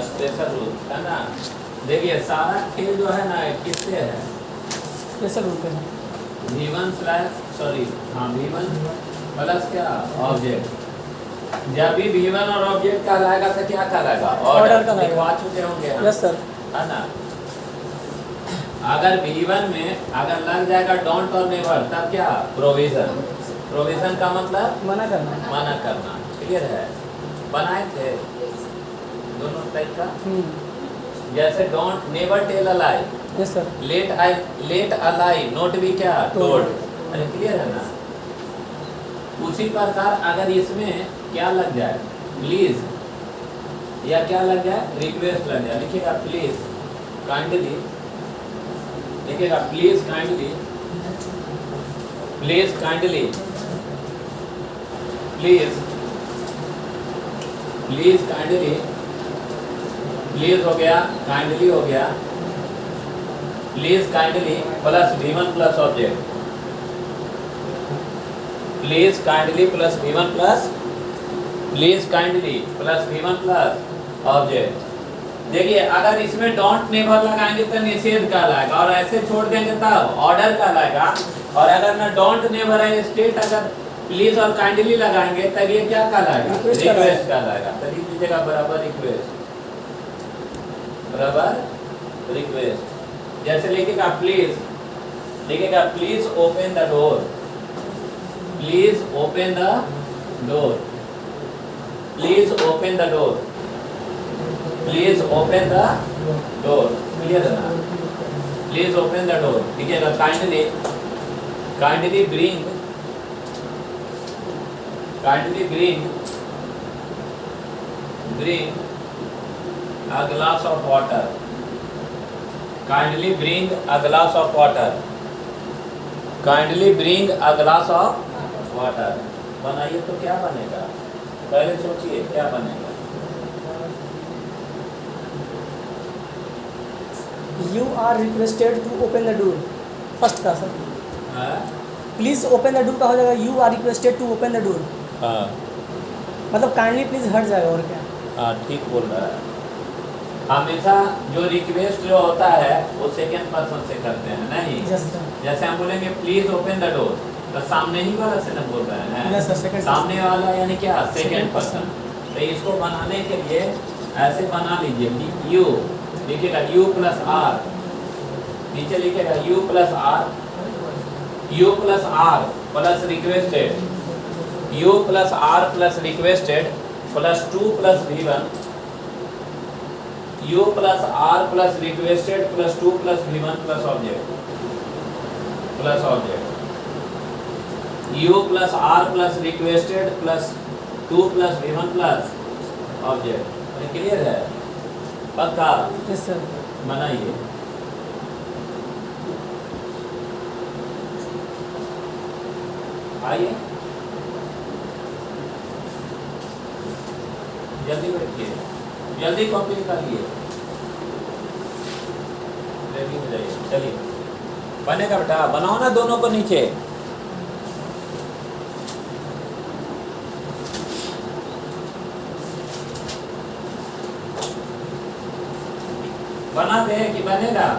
Special rule है ना। देखिए सारा खेल जो है ना किससे है, स्पेशल रूल पे है। V1 प्लस क्या ऑब्जेक्ट। जब भी V1 और ऑब्जेक्ट कहलाएगा तो क्या कहलाएगा, ऑर्डर कहलाएगा। लिखवा चुके होंगे हम, यस सर। है ना। अगर V1 में अगर लग जाएगा डोंट और नेवर तब क्या प्रोविजन। प्रोविजन का मतलब मना करना। मना करना। क्लियर है, बनाए थे दोनों टाइप का। जैसे don't never tell a lie, yes sir. Let a lie not भी क्या टोल्ड। अरे क्लियर है ना। उसी प्रकार अगर इसमें क्या लग जाए प्लीज या क्या लग जाए रिक्वेस्ट लग जाए, लिखिएगा प्लीज काइंडली, लिखिएगा please kindly, please kindly, please please kindly, please हो गया, काइंडली हो गया, please kindly plus V1 plus object, please kindly plus V1 plus, please kindly plus V1 plus object. देखिए अगर इसमें डोंट नेवर लगाएंगे तो निषेध कहलाएगा, और ऐसे छोड़ देंगे तब ऑर्डर कहलाएगा। और अगर ना डोंट नेवर है स्टेट, अगर प्लीज और काइंडली लगाएंगे तब ये क्या कहलाएगा, रिक्वेस्ट कहलाएगा। तो लिख दीजिएगा बराबर रिक्वेस्ट, बराबर रिक्वेस्ट। जैसे लिखिएगा प्लीज, लिखिएगा please open the door, please open the door, please open the door, please open the door. Clear है ना, प्लीज ओपन द डोर। लिखिएगा kindly, kindly bring, kindly bring, bring a glass of water, kindly bring a glass of water, kindly bring a glass of water। बनाइए तो क्या बनेगा, पहले सोचिए क्या बनेगा। You are requested to open the door, first का sir. Please open the door का हो जाएगा you are requested to open the door. हाँ मतलब काइंडली प्लीज हट जाएगा, और क्या। हाँ ठीक बोल रहा है। हमेशा जो रिक्वेस्ट जो होता है वो सेकंड पर्सन से करते हैं नहीं। Yes sir. जैसे हम बोलेंगे प्लीज ओपन द डोर, तो सामने ही वाला से न बोल रहे हैं, यस सर, सेकंड सामने वाला यानी क्या सेकंड पर्सन। तो इसको बनाने के लिए ऐसे बना लीजिए कि यू, लिखिएगा यू प्लस आर, नीचे लिखिएगा U plus R, U plus R plus requested, U plus R plus requested plus 2 plus V1, U plus R plus requested plus 2 plus V1 plus object, plus object, U plus R plus requested plus 2 plus V1 plus object. Clear है, पक्का। Yes sir. बनाइए। आइए जल्दी बैठिए, जल्दी copy निकालिए, ready हो जाइए। चलिए बनेगा बेटा, बनाओ ना दोनों को नीचे। बना दे कि बनेगा,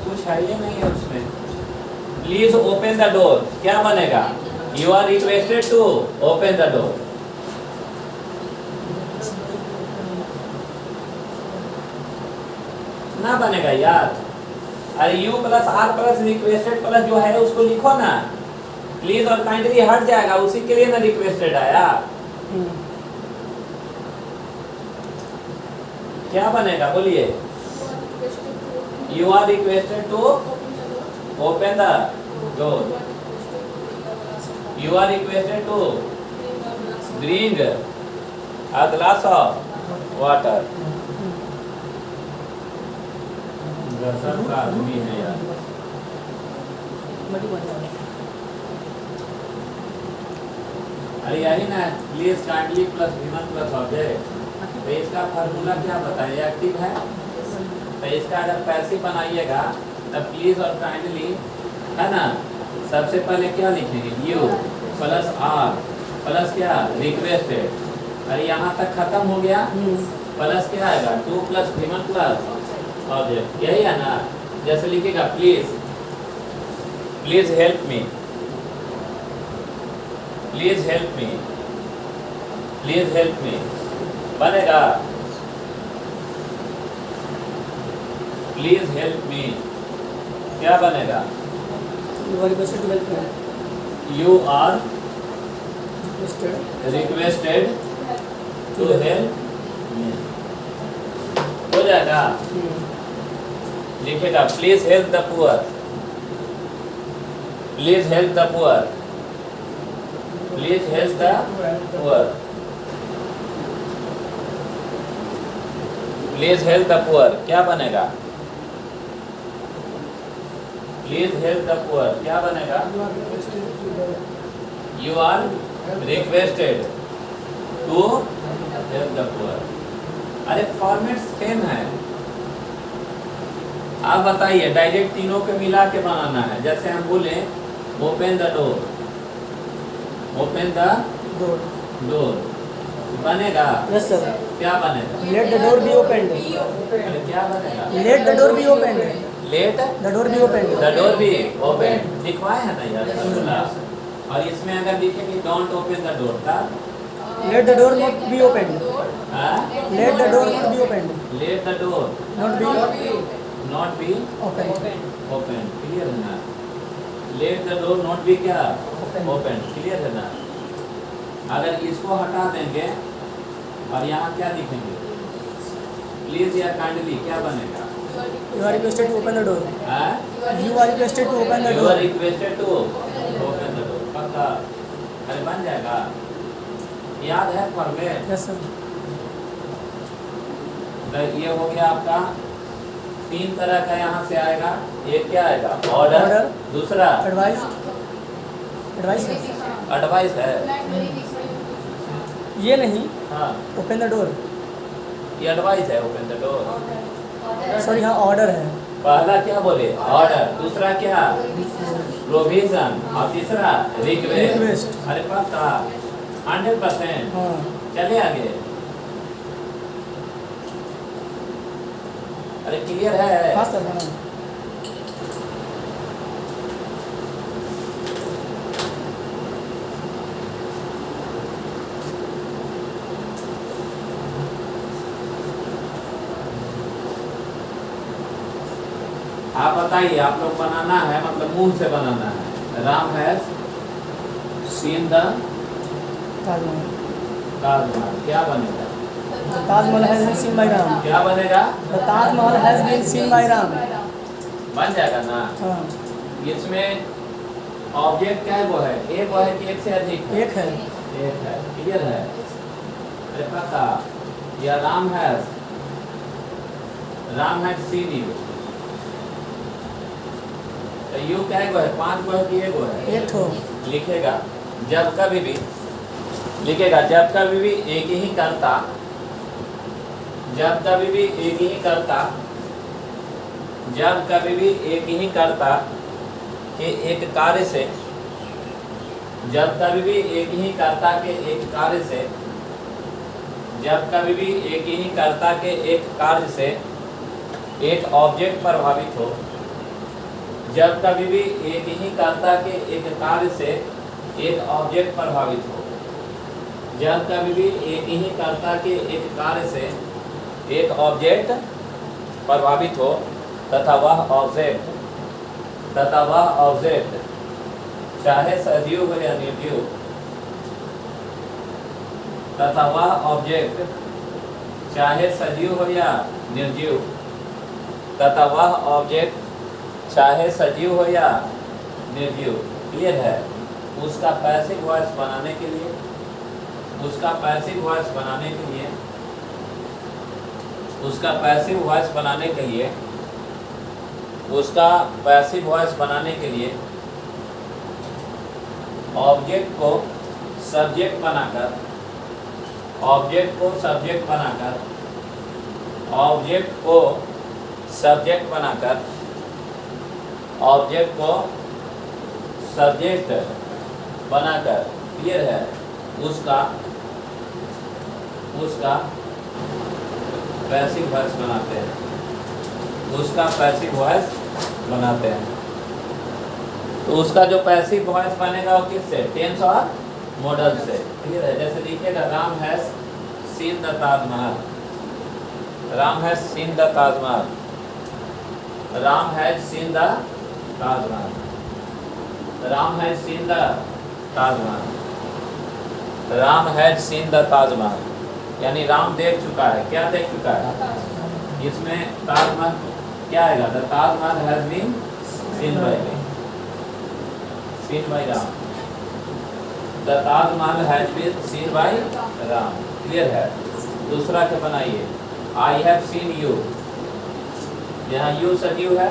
कुछ है ये नहीं है उसमें। प्लीज ओपन द डोर क्या बनेगा, you are requested to open the door. ना बनेगा यार। अरे you plus R plus requested plus जो है उसको लिखो ना, प्लीज और काइंडली हट जाएगा, उसी के लिए ना रिक्वेस्टेड आया। क्या बनेगा बोलिए, you are requested to open the door, you are requested to bring a glass of water. सबका आदमी है यार। अरे यही ना, please kindly plus V1 plus object. तो इसका फार्मूला क्या बताइए, एक्टिव है। तो इसका अगर पैसिव बनाइएगा तब प्लीज और काइंडली है ना, सबसे पहले क्या लिखेंगे, यू प्लस आर प्लस क्या रिक्वेस्टेड, अरे यहाँ तक खत्म हो गया, प्लस क्या आएगा 2 प्लस ह्यूमन प्लस ऑब्जेक्ट, यही है ना। जैसे लिखेगा please, please help me, please help me, please help me बनेगा प्लीज हेल्प मी, क्या बनेगा you are requested to help me, you are requested requested to help me, हो जाएगा। लिखेगा please help the poor, please help the poor, please help the poor, please help the poor, क्या बनेगा please help the poor, क्या बनेगा you are requested to help the poor. अरे format same है, आप बताइए डायरेक्ट तीनों के मिला के बनाना है। जैसे हम बोले open the door, open the door बनेगा, यस सर, क्या बनेगा let the door be opened, अरे क्या बनेगा let the door be opened, let the door be opened, the door be open, लिखवाए है ना यार फॉर्मूला। और इसमें अगर लिखेंगे डोंट ओपन द डोर था, let the door not be opened, हाँ? Let the door not be opened, let the door not be open, open, clear है ना। Late the door not B क्या ओपन, क्लियर है ना। अगर इसको हटा देंगे और यहाँ क्या लिखेंगे प्लीज या काइंडली, क्या बनेगा you are requested to open the door, हाँ? You are requested to open the You are door, requested to open the door, पक्का, अरे बन जाएगा, याद है फॉर्मेट। यस सर, तो ये हो गया आपका, 3 तरह का यहाँ से आएगा। एक क्या आएगा ऑर्डर, Order। दूसरा एडवाइस, एडवाइस एडवाइस है, ये नहीं, हाँ ओपन द डोर, ये एडवाइस है ओपन द डोर। सॉरी हाँ ऑर्डर है, पहला क्या बोले ऑर्डर, दूसरा क्या प्रोविजन और तीसरा रिक्वेस्ट। रिक्वेस्ट, अरे पक्का 100%। हाँ चले आगे, अरे क्लियर है। हाँ सर, हाँ आप बताइए, आप लोग बनाना है मतलब मुंह से बनाना है। Ram has seen the Taj Mahal, Taj Mahal, क्या बनेगा the Taj Mahal has been seen by Ram, क्या बनेगा the Taj Mahal has been seen by Ram, बन जाएगा ना। हाँ इसमें ऑब्जेक्ट क्या है, वो है एक, वो है कि एक से अधिक है? एक है, एक है, क्लियर है। अरे पता या राम हैज सीन यू, तो यू क्या है, वो है 5 गो है कि एक गो है? एक ठो, लिखेगा जब कभी भी, लिखेगा जब कभी भी एक ही करता, जब कभी भी एक ही करता, जब कभी भी एक ही करता कि एक कार्य से, जब कभी भी एक ही करता के एक कार्य से, जब कभी भी एक ही करता के एक कार्य से एक ऑब्जेक्ट प्रभावित हो, जब कभी भी एक ही करता के एक कार्य से एक ऑब्जेक्ट प्रभावित हो, जब कभी भी एक ही करता के एक कार्य से एक ऑब्जेक्ट प्रभावित हो तथा वह ऑब्जेक्ट चाहे सजीव हो या निर्जीव, तथा वह ऑब्जेक्ट चाहे सजीव हो या निर्जीव, तथा वह ऑब्जेक्ट चाहे सजीव हो या निर्जीव, क्लियर है। उसका पैसिव वॉइस बनाने के लिए, उसका पैसिव वॉइस बनाने के लिए, उसका पैसिव वॉइस बनाने के लिए, उसका पैसिव वॉइस बनाने के लिए ऑब्जेक्ट को सब्जेक्ट बनाकर, ऑब्जेक्ट को सब्जेक्ट बनाकर, ऑब्जेक्ट को सब्जेक्ट बनाकर, ऑब्जेक्ट को सब्जेक्ट बनाकर, क्लियर है। उसका पैसिव वॉइस बनाते हैं, उसका पैसिव वॉइस बनाते हैं। तो उसका जो पैसिव वॉइस बनेगा वो किससे? टेंस और मॉडल से। क्लियर है? जैसे देखिएगा, Ram has seen the Taj Mahal, Ram has seen the Taj Mahal, Ram has seen the Taj Mahal, Ram has seen the Taj Mahal, Ram has seen the Taj Mahal, यानी राम देख चुका है। क्या देख चुका है? इसमें ताजमहल क्या आएगा? The Taj Mahal has been seen by me, seen by Ram, the Taj Mahal has been seen by Ram. Clear है? दूसरा क्या बनाइए? आई हैव सीन यू, यहाँ यू सजीव है,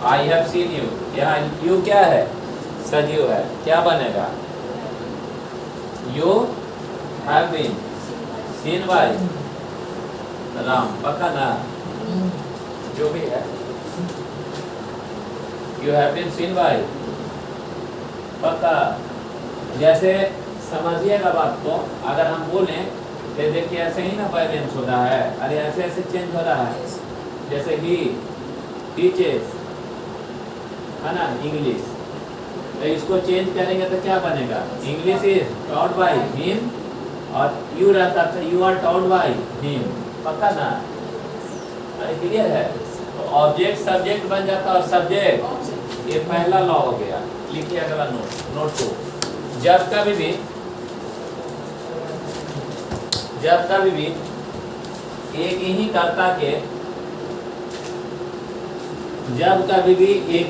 आई हैव सीन यू, यहाँ यू क्या है? सजीव है। क्या बनेगा? You have been seen by Ram. पक्का ना? जो भी है, you have been seen by, पक्का। जैसे समझिएगा बात को, अगर हम बोलें तो देखिए ऐसे ही ना बैलेंस हो रहा है, अरे ऐसे ऐसे चेंज हो रहा है। जैसे ही टीचर्स है ना इंग्लिश, तो इसको चेंज करेंगे तो क्या बनेगा? English is taught by him, और यू रहता था you are taught by him. पक्का ना? अरे क्लियर है? तो ऑब्जेक्ट सब्जेक्ट बन जाता, और सब्जेक्ट, ये पहला लॉ हो गया। लिखिए अगला नोट 2। जब कभी भी एक ही कर्ता के, जब कभी भी एक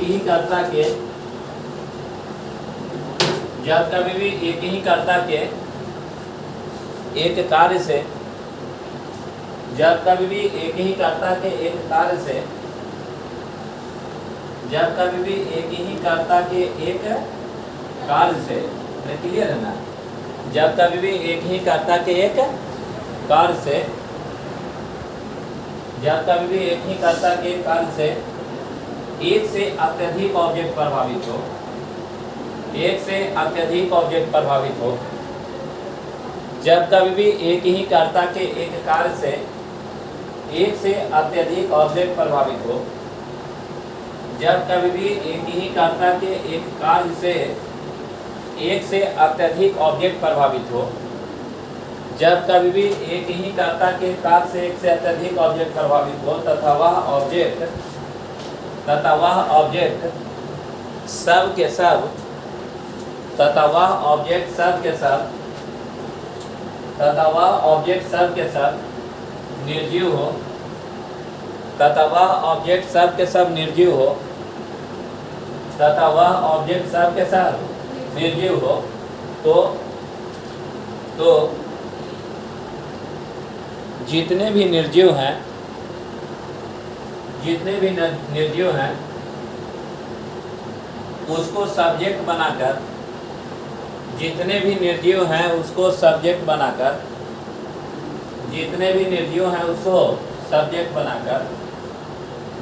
ही कर्ता के एक कार्य से, जब कभी भी एक ही कर्ता के एक कार्य से, जब कभी भी एक ही कर्ता के एक कार्य से, क्लियर है ना? जब कभी भी एक ही कर्ता के एक कार्य से, जब कभी भी एक ही कर्ता के कार्य से एक से अत्यधिक ऑब्जेक्ट प्रभावित हो, एक से अत्यधिक ऑब्जेक्ट प्रभावित हो, जब कभी भी एक ही कर्ता के एक कार्य से एक से अत्यधिक ऑब्जेक्ट प्रभावित हो, जब कभी भी एक ही कर्ता के एक कार्य से एक से अत्यधिक ऑब्जेक्ट प्रभावित हो, जब कभी भी एक ही कर्ता के कार्य से एक से अत्यधिक ऑब्जेक्ट प्रभावित हो, तथा वह ऑब्जेक्ट सब के सब, तथा वह ऑब्जेक्ट सब के सब निर्जीव हो, तथा वह ऑब्जेक्ट सब के सब निर्जीव हो, तथा वह ऑब्जेक्ट सब के सब निर्जीव हो, तो जितने भी निर्जीव हैं, उसको सब्जेक्ट बनाकर, जितने भी निर्जीव हैं उसको सब्जेक्ट बनाकर, जितने भी निर्जीव हैं उसको सब्जेक्ट बनाकर,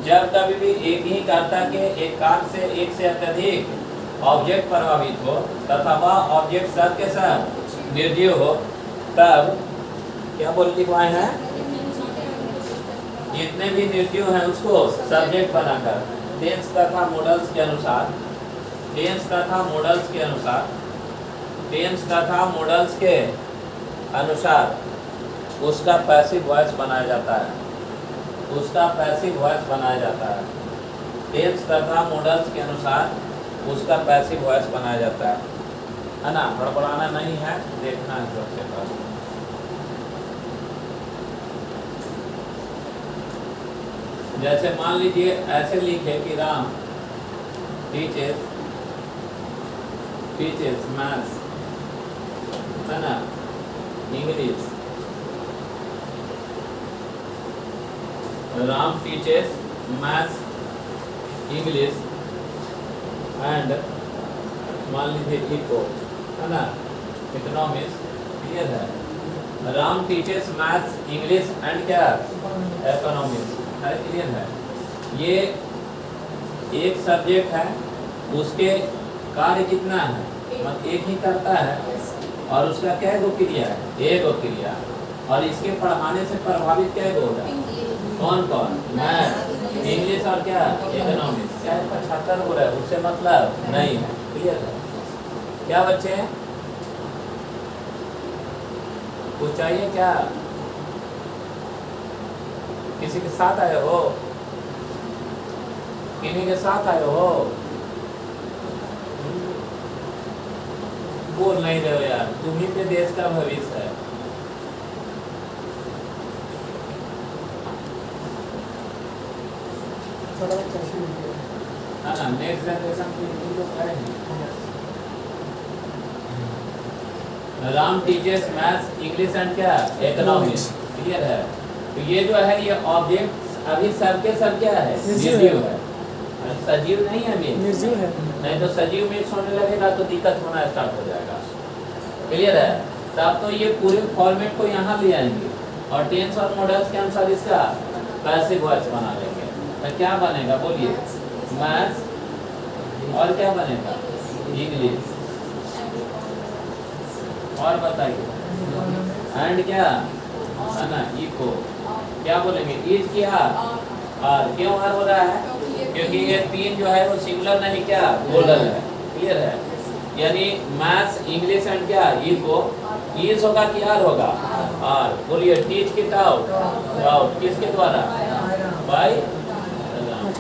जब कभी भी एक ही कर्ता के एक कार्य से एक से अत्यधिक ऑब्जेक्ट प्रभावित हो, तथा वह ऑब्जेक्ट सब के सब निर्जीव हो, तब क्या बोल लिखवाए हैं? जितने भी निर्जीव हैं उसको सब्जेक्ट बनाकर, टेंस तथा मॉडल्स के अनुसार, टेंस तथा मॉडल्स के अनुसार उसका पैसिव वॉइस बनाया जाता है, उसका पैसिव वॉइस बनाया जाता है। टेंस तथा मॉडल्स के अनुसार उसका पैसिव वॉइस बनाया जाता है ना? हड़बड़ाना नहीं है, देखना है सबसे पहले। जैसे मान लीजिए ऐसे लिखे कि राम टीचर्स मैथ्स, है ना, English, Ram teachers maths, English and मान लीजिए इको, है ना, इकोनॉमिक्स। क्लियर है? Ram teachers maths, English and क्या? इकोनॉमिक्स। क्लियर है? ये एक सब्जेक्ट है, उसके कार्य कितना है? मतलब एक ही करता है, और उसका क्या गो क्रिया है? एक गो क्रिया। और इसके पढ़ाने से प्रभावित क्या गो होगा? कौन कौन? मैथ, इंग्लिश और क्या? इकोनॉमिक्स। क्या 75 हो रहा है, उससे मतलब नहीं है। क्लियर है? क्या बच्चे कुछ चाहिए क्या? किसी के साथ आए हो? किन्हीं के साथ आए हो? बोल नहीं रहे हो यार, तुम ही पे देश का भविष्य है। हाँ ना, नेक्स्ट जनरेशन की लोग है नहीं। Ram teachers maths, English and क्या? इकोनॉमिक्स। क्लियर है? तो ये जो है ये ऑब्जेक्ट अभी सबके सब क्या है? निर्जीव है। सजीव नहीं है मिक्स, निर्जीव है। नहीं तो सजीव मिक्स होने लगेगा तो दिक्कत होना स्टार्ट हो जाएगा। क्लियर है? तब तो ये पूरे फॉर्मेट को यहाँ ले आएंगे और टेंस और मॉडल्स के अनुसार इसका पैसिव वॉइस बना लेंगे। तो क्या बनेगा बोलिए? मैथ्स और क्या बनेगा? इंग्लिश और बताइए। एंड क्या है ना? इको। क्या बोलेंगे? इज क्या? आर। क्यों आर हो रहा है? क्योंकि ये तीन जो है वो सिंगुलर नहीं क्या? प्लूरल है। क्लियर है? यानी मैथ्स, इंग्लिश एंड क्या? इको। इज होगा कि आर होगा? आर। बोलिए टीच किट आउट। आउट किसके द्वारा? बाय।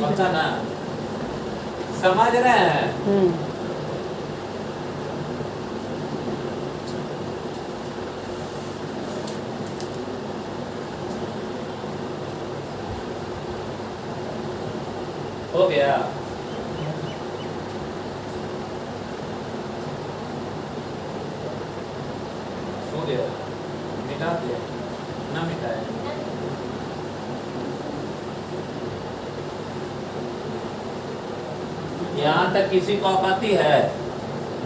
पता ना? समझ रहे हैं? हो गया? हो गया? मिटा दिया? ना मिटाए? यहाँ तक किसी को आपत्ति है?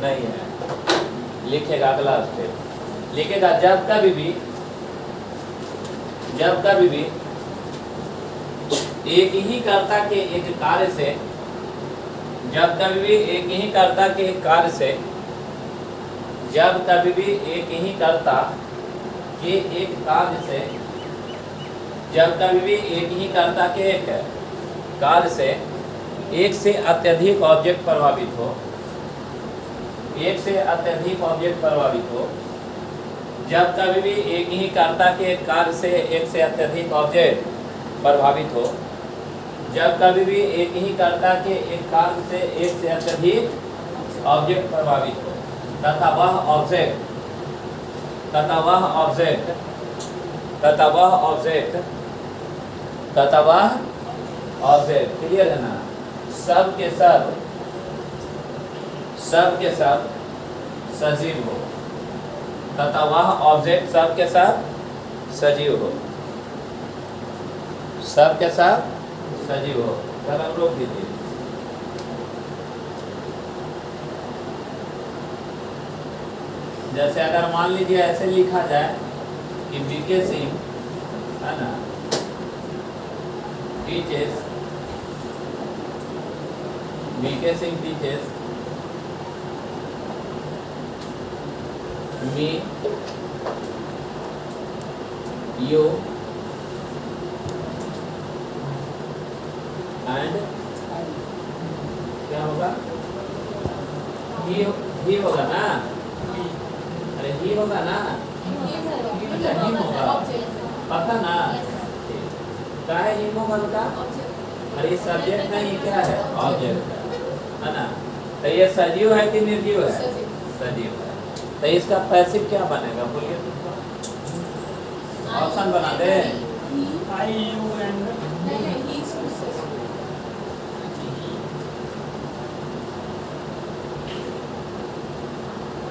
नहीं है। लिखेगा अगला स्टेप। लिखेगा जब कभी भी एक ही कर्ता के एक कार्य से, जब कभी भी एक ही कर्ता के एक कार्य से, जब कभी भी एक ही कर्ता के एक कार्य से, जब कभी भी एक ही कर्ता के एक कार्य से एक से अत्यधिक ऑब्जेक्ट प्रभावित हो, एक से अत्यधिक ऑब्जेक्ट प्रभावित हो, जब कभी भी एक ही कर्ता के एक कार्य से एक से अत्यधिक ऑब्जेक्ट प्रभावित हो, जब कभी भी एक ही कर्ता के एक कार्य से एक से अत्यधिक ऑब्जेक्ट प्रभावित हो, तथा वह ऑब्जेक्ट क्लियर है ना? सब के सब सजीव हो, तथा वह ऑब्जेक्ट सब के सब सजीव हो, सब के सब सजीव हो। कलम रोक दीजिए। जैसे अगर मान लीजिए ऐसे लिखा जाए कि बीके सिंह है ना teachers, BK Singh teachers me you and क्या होगा? ही होगा ना? अरे ही होगा ना? अच्छा हिम होगा, पता ना? क्या है हिम होगा बेटा? अरे सब्जेक्ट नहीं, क्या है? ऑब्जेक्ट है ना? तो ये सजीव है कि निर्जीव है? सजीव है। तो इसका पैसिव क्या बनेगा बोलिए? ऑप्शन बना दे। आई यू एंड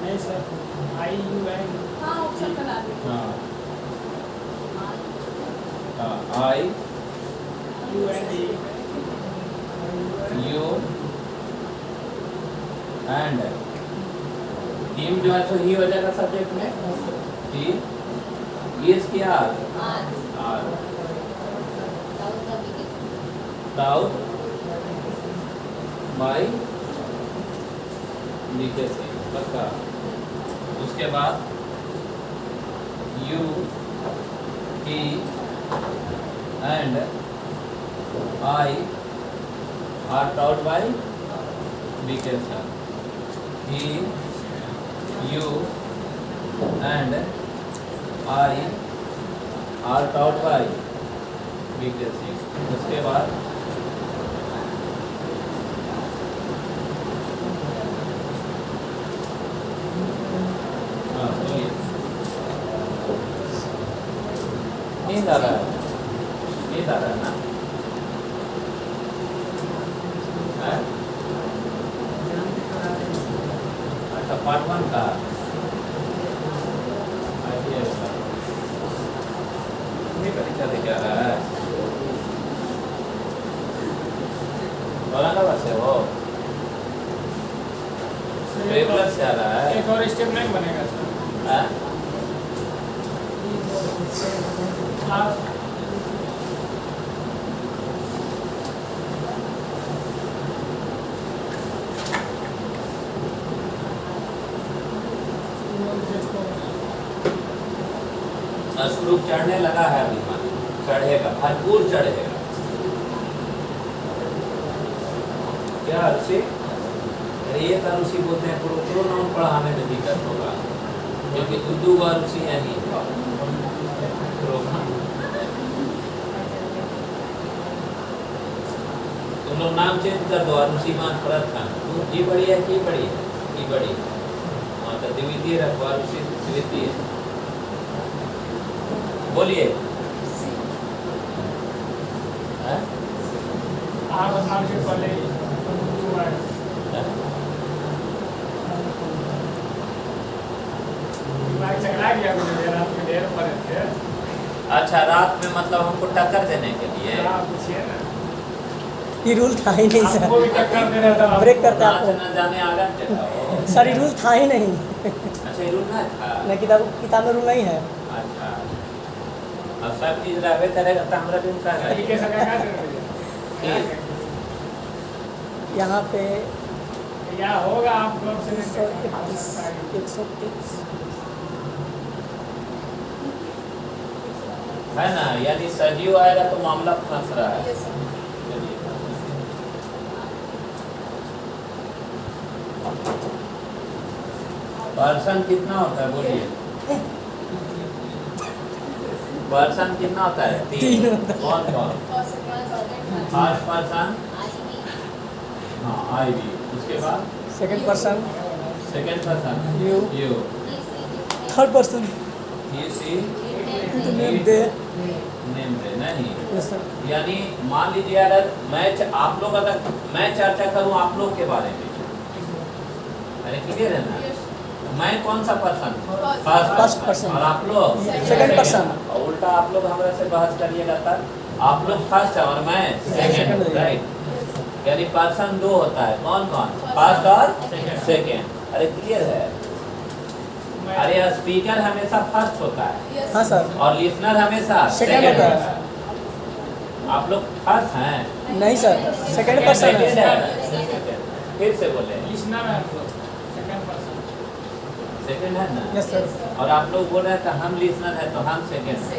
नहीं sir, I you and option बना दे। I you and you and him जो है तो ही हो जाएगा सब्जेक्ट में। ही इज क्या? Are. Taught by BK Singh. पक्का? उसके बाद you, he and I are taught by BK sir. He, you and I are taught by BK sir. उसके बाद बोलिए। नींद आ रहा है, नींद आ रहा है ना? है? अच्छा, पार्ट 1 का आइडिया परीक्षा दे क्या रहा है? औरंगाबाद से हो? रेगुलर से आ रहा है? एक और स्टेप नहीं बनेगा सर। हाँ? आप अश्रु चढ़ने लगा है अभी, चढ़ेगा, भरपूर चढ़ेगा। क्या ऋषि? अरे ये तो ऋषि बोलते हैं, प्रोनाउन पढ़ाने में दिक्कत होगा क्योंकि उर्दू का ऋषि है ही। तुम लोग नाम चेंज कर दो, ऋषि मान परत खान। ये बड़ी है कि बड़ी है? ये बड़ी है। हाँ तो द्वितीय रखो, ऋषि द्वितीय। बोलिए। आप के पहले चकरा गया मुझे रात में देर पड़े थे। अच्छा, रात में मतलब हमको टक्कर देने के लिए? आप पूछिए ना, ये रूल था ही नहीं आपको भी सर। टक्कर दे रहा था। ब्रेक करते नाच आपको न जाने आगन चढ़ाओ। सर, ये रूल था ही नहीं। अच्छा, ये रूल ना था? न किताब में रूल नहीं है। अच्छा, अब सब चीज रहबे करेगा तो हमरा भी उनका तरीके से क्या कर रहे हैं? यहाँ पे या होगा आप लोग से 130 है ना? यानी सजीव आएगा तो मामला फंस रहा है। चलिए। पर्सन कितना होता है बोलिए? पर्सन कितना होता है? 3। कौन कौन? फर्स्ट पर्सन, हाँ आई भी। उसके बाद second person, second person You. You, third person he, she, name दे। नेम दे नहीं। Yes sir. यानी मान लीजिए अगर आप लोग अगर मैं चर्चा करूं आप लोग के बारे में, अरे क्लियर है ना? मैं कौन सा पर्सन? First person. और आप लोग सेकंड पर्सन। और उल्टा आप लोग हमारे से बहस करिएगा तब आप लोग फर्स्ट है और मैं सेकंड, राइट? यानी पर्सन 2 होता है। कौन कौन? फर्स्ट और सेकंड। अरे क्लियर है? अरे स्पीकर हमेशा फर्स्ट होता है हाँ सर। और लिसनर हमेशा सेकंड सेकंड होता है। होता है। आप लोग फर्स्ट हैं? नहीं सर, सेकंड पर्सन सेकंड है। है। फिर से बोले, लिसनर है आप लोग, सेकंड पर्सन। सेकंड है ना? Yes sir. और आप लोग बोल रहे हैं तो हम लिसनर है तो हम सेकंड है।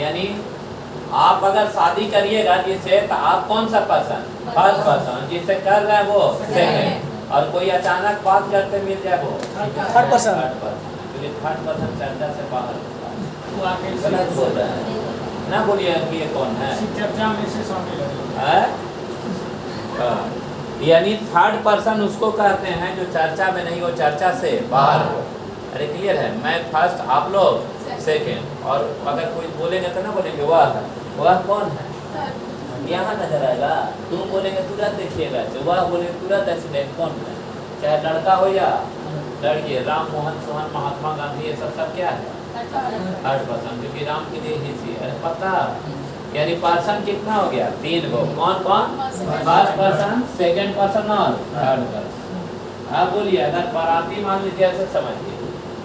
यानी आप अगर शादी करिएगा जिससे तो आप कौन सा पर्सन? First person. जिससे कर रहे हैं वो सेकंड। और कोई अचानक बात करते मिल जाए वो थर्ड पर्सन। क्योंकि थर्ड पर्सन चर्चा से बाहर होता है। वो आके गलत बोल रहे हैं ना? बोलिए कि ये कौन है? चर्चा में से शामिल है। हैं? हाँ। यानी थर्ड पर्सन उसको कहते हैं जो चर्चा में नहीं हो, चर्चा से बाहर हो। अरे क्लियर है? मैं फर्स्ट, आप लोग सेकंड। और अगर कोई बोलेंगे तो ना बोलेंगे वह कौन है? यहाँ नजर आएगा। तुम बोलेंगे तुरंत देखिएगा, वह बोलेंगे तुरंत एक्सीडेंट। कौन है? चाहे लड़का हो या लड़की। राम, मोहन, सोहन, महात्मा गांधी, ये सब क्या है? Third person. क्योंकि राम के लिए ही थी। अरे पता, यानी पर्सन कितना हो गया? 3 गो। कौन कौन? फर्स्ट पर्सन, सेकंड पर्सन और थर्ड पर्सन। आप बोलिए, अगर बाराती मान लीजिए, ऐसे समझिए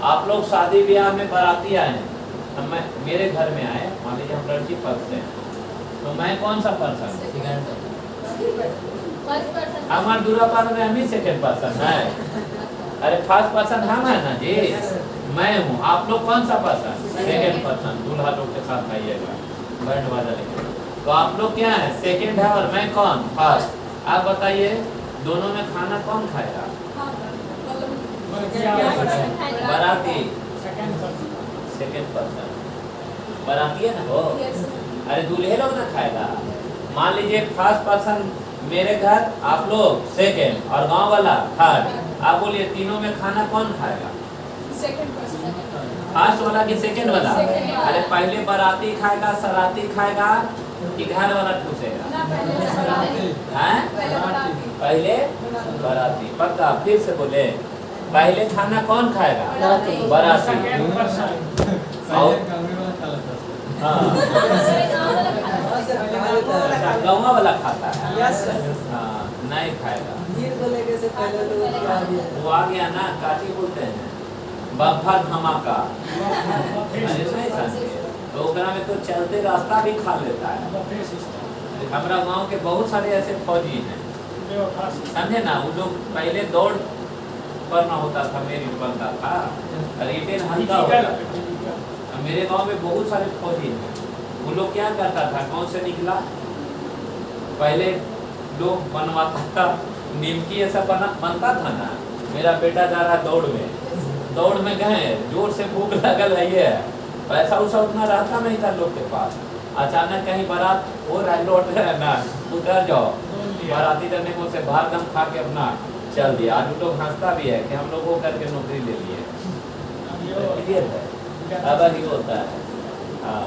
आप लोग शादी ब्याह में बाराती आए हैं, मैं मेरे घर में आए, मान लीजिए हम लड़की पक्ष से, तो मैं कौन सा पर्सन? हमारे दूरा पार में हम ही सेकंड पर्सन है। अरे फर्स्ट पर्सन हम है ना जी, मैं हूँ। आप लोग कौन सा पर्सन? Second person. दूल्हा लोग के साथ आइएगा, बैंड बाजा लेके। तो आप लोग क्या है? सेकेंड है और मैं कौन? फर्स्ट। आप बताइए दोनों में खाना कौन खाएगा? बाराती। सेकेंड पर्सन बाराती है ना वो। अरे दूल्हे लोग ना खाएगा। मान लीजिए फर्स्ट पर्सन मेरे घर, आप लोग सेकेंड, और गांव वाला थर्ड। आप बोलिए तीनों में खाना कौन खाएगा? फर्स्ट वाला कि सेकेंड वाला? अरे पहले बाराती खाएगा, सराती खाएगा कि घर वाला ठूसेगा? पहले बाराती। पक्का? फिर से बोले, पहले खाना कौन खाएगा? बाराती। हाँ, गाँव वाला खाता है। हाँ, नहीं खाएगा। वो आ गया ना, काटी बोलते हैं, बम्फर धमाका। तो ओकरा में तो चलते रास्ता भी खा लेता है। हमारा गांव के बहुत सारे ऐसे फौजी हैं, समझे ना। वो लोग पहले दौड़ करना होता था, मेरी बनता था, रिटेन हल्का होता था। मेरे गांव में बहुत सारे फौजी हैं। वो लोग क्या करता था, गांव से निकला, पहले लोग बनवाता था, निमकी ऐसा बनता था ना। मेरा बेटा जा रहा है दौड़ में गए, जोर से भूख लगल है, ये पैसा उसा उतना रहता नहीं था लोग के पास। अचानक कहीं बारात हो रहा है, लौट रहे ना, उतर जाओ। बाराती करने को से बाहर दम खा के अपना चल दिया। आज लोग हंसता भी है कि हम लोग वो करके नौकरी ले लिए। क्लियर है? अब ही होता है। हाँ,